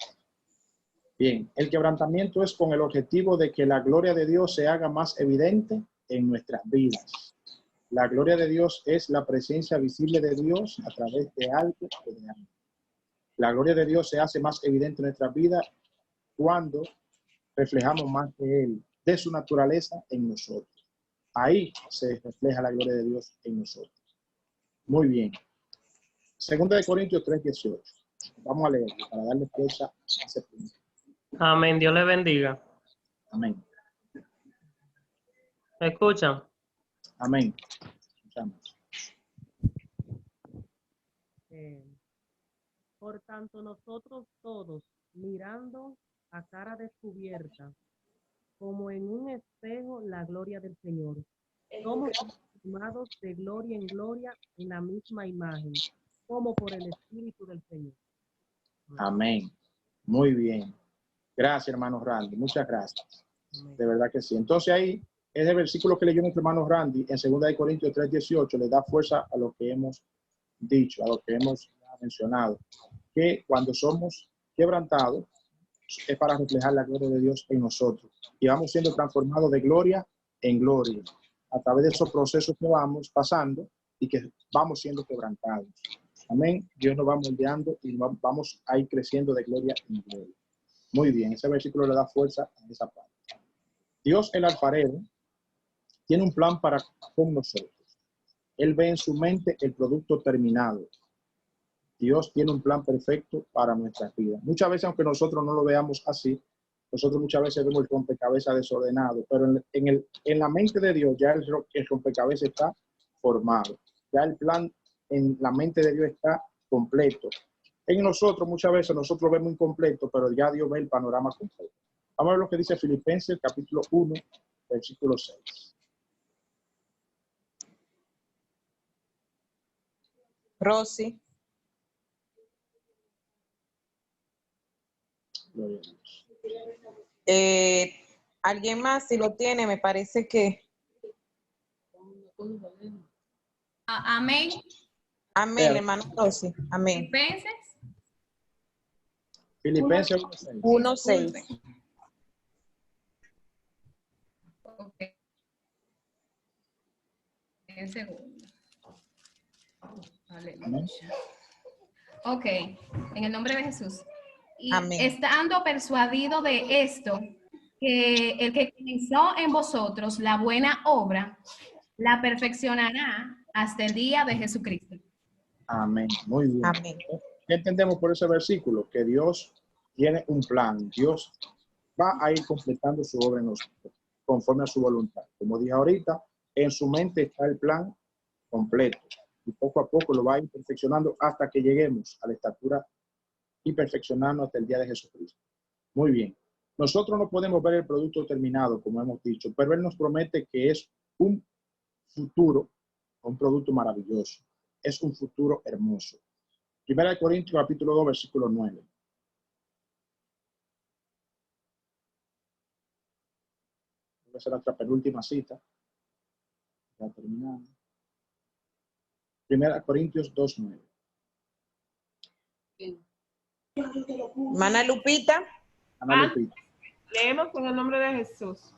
Bien, el quebrantamiento es con el objetivo de que la gloria de Dios se haga más evidente en nuestras vidas. La gloria de Dios es la presencia visible de Dios a través de algo o de algo. La gloria de Dios se hace más evidente en nuestras vidas cuando reflejamos más de Él, de su naturaleza en nosotros. Ahí se refleja la gloria de Dios en nosotros. Muy bien. 2 de Corintios 3:18. Vamos a leerlo para darle fuerza a ese punto. Amén. Dios le bendiga. Amén. ¿Me escuchan? Amén. Escuchamos. Por tanto, nosotros todos, mirando a cara descubierta, como en un espejo, la gloria del Señor, somos transformados de gloria en gloria en la misma imagen, como por el Espíritu del Señor. Amén. Muy bien. Gracias, hermano Randy. Muchas gracias. De verdad que sí. Entonces ahí, ese versículo que leyó nuestro hermano Randy en 2 de Corintios 3:18 le da fuerza a lo que hemos dicho, a lo que hemos mencionado, que cuando somos quebrantados es para reflejar la gloria de Dios en nosotros y vamos siendo transformados de gloria en gloria a través de esos procesos que vamos pasando y que vamos siendo quebrantados. Amén. Dios nos va moldeando y vamos a ir creciendo de gloria en gloria. Muy bien, ese versículo le da fuerza a esa parte. Dios, el alfarero, tiene un plan para con nosotros. Él ve en su mente el producto terminado. Dios tiene un plan perfecto para nuestras vidas. Muchas veces, aunque nosotros no lo veamos así, nosotros muchas veces vemos el rompecabezas desordenado, pero en la mente de Dios ya el rompecabezas está formado. Ya el plan en la mente de Dios está completo. En nosotros muchas veces nosotros vemos incompleto, pero ya Dios ve el panorama completo. Vamos a ver lo que dice Filipenses capítulo 1, versículo 6. Rosy. ¿Alguien más? Si lo tiene, me parece que... Amén. Amén, hermano Rosy. Amén. Filipenses 1:6. Ok. Un segundo. Aleluya. Ok, en el nombre de Jesús. Y Amén. estando persuadido de esto, que el que comenzó en vosotros la buena obra, la perfeccionará hasta el día de Jesucristo. Amén. Muy bien. Amén. ¿Qué entendemos por ese versículo? Que Dios tiene un plan. Dios va a ir completando su obra en nosotros, conforme a su voluntad. Como dije ahorita, en su mente está el plan completo. Y poco a poco lo va a ir perfeccionando hasta que lleguemos a la estatura y perfeccionarnos hasta el día de Jesucristo. Muy bien. Nosotros no podemos ver el producto terminado, como hemos dicho, pero Él nos promete que es un futuro, un producto maravilloso. Es un futuro hermoso. 1 Corintios capítulo 2, versículo 9. Esa es nuestra penúltima cita. Ya terminamos. 1 Corintios 2, 9. Mana Lupita. Ana Lupita. Leemos en el nombre de Jesús.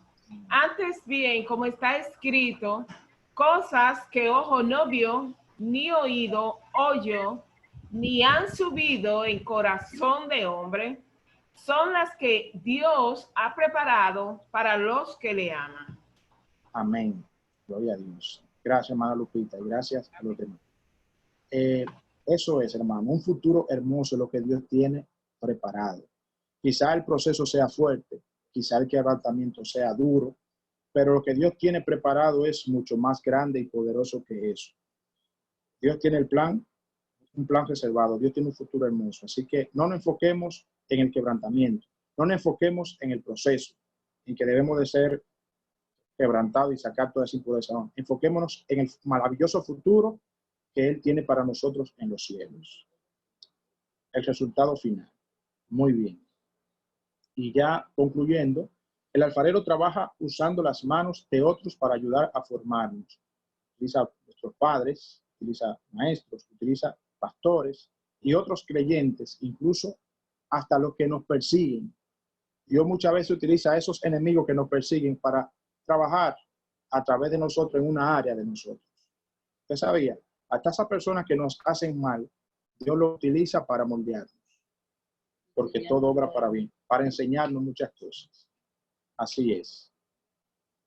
Antes bien, como está escrito, cosas que ojo no vio, ni oído oyó, ni han subido en corazón de hombre, son las que Dios ha preparado para los que le aman. Amén. Gloria a Dios. Gracias, hermana Lupita, y gracias a los demás. Eso es, hermano, un futuro hermoso lo que Dios tiene preparado. Quizá el proceso sea fuerte, quizá el quebrantamiento sea duro, pero lo que Dios tiene preparado es mucho más grande y poderoso que eso. Dios tiene el plan, un plan reservado. Dios tiene un futuro hermoso. Así que no nos enfoquemos en el quebrantamiento, no nos enfoquemos en el proceso, en que debemos de ser quebrantados y sacar toda esa impureza. No, enfoquémonos en el maravilloso futuro que Él tiene para nosotros en los cielos. El resultado final. Muy bien. Y ya concluyendo, el alfarero trabaja usando las manos de otros para ayudar a formarnos. Utiliza a nuestros padres, utiliza maestros, utiliza pastores y otros creyentes, incluso hasta los que nos persiguen. Dios muchas veces utiliza a esos enemigos que nos persiguen para trabajar a través de nosotros en una área de nosotros. ¿Usted sabía? Hasta esas personas que nos hacen mal, Dios lo utiliza para moldearnos. Porque todo obra para bien, para enseñarnos muchas cosas. Así es.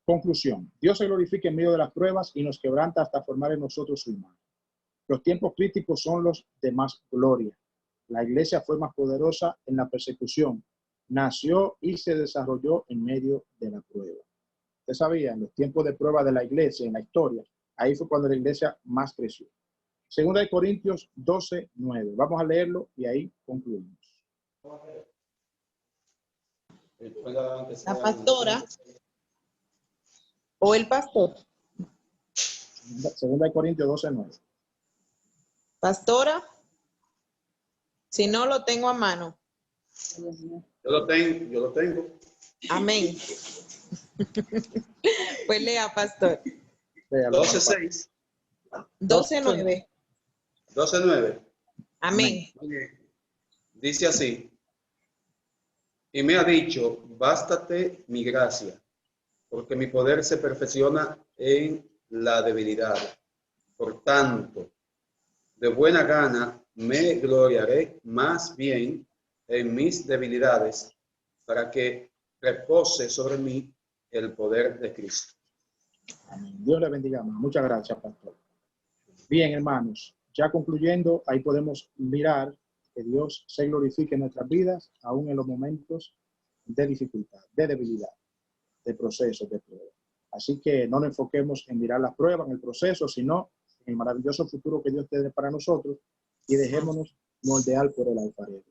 Conclusión. Dios se glorifica en medio de las pruebas y nos quebranta hasta formar en nosotros su imagen. Los tiempos críticos son los de más gloria. La iglesia fue más poderosa en la persecución. Nació y se desarrolló en medio de la prueba. Usted sabía, en los tiempos de prueba de la iglesia, en la historia, ahí fue cuando la iglesia más creció. Segunda de Corintios 12, 9. Vamos a leerlo y ahí concluimos. La pastora o el pastor. Segunda de Corintios 12, 9. Pastora, si no lo tengo a mano. Yo lo tengo. Amén. Pues lea, pastor. 12:6. 12:9. 12:9. Amén. Dice así. Y me ha dicho, bástate mi gracia, porque mi poder se perfecciona en la debilidad. Por tanto, de buena gana me gloriaré más bien en mis debilidades, para que repose sobre mí el poder de Cristo. Amén. Dios le bendiga. Muchas gracias, pastor. Bien, hermanos, ya concluyendo, ahí podemos mirar que Dios se glorifique en nuestras vidas, aún en los momentos de dificultad, de debilidad, de procesos, de prueba. Así que no nos enfoquemos en mirar las pruebas, en el proceso, sino en el maravilloso futuro que Dios tiene para nosotros y dejémonos moldear por el alfarero.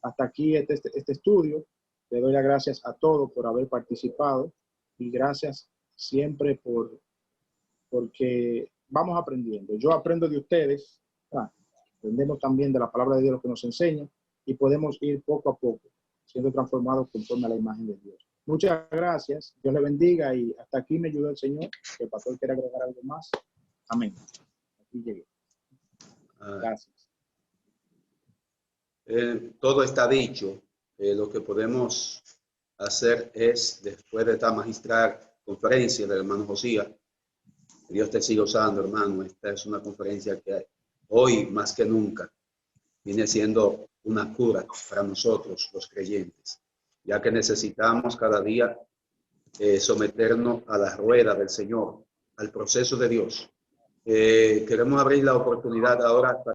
Hasta aquí este estudio. Le doy las gracias a todos por haber participado y gracias siempre porque vamos aprendiendo. Yo aprendo de ustedes. Aprendemos también de la palabra de Dios lo que nos enseña y podemos ir poco a poco siendo transformados conforme a la imagen de Dios. Muchas gracias. Dios le bendiga y hasta aquí me ayudó el Señor. Que el pastor quiera agregar algo más. Amén. Aquí llegué. Gracias. Todo está dicho. Lo que podemos hacer es, después de esta magistral conferencia del hermano Josías, Dios te siga usando, hermano. Esta es una conferencia que hoy, más que nunca, viene siendo una cura para nosotros, los creyentes, ya que necesitamos cada día someternos a la rueda del Señor, al proceso de Dios. Queremos abrir la oportunidad ahora para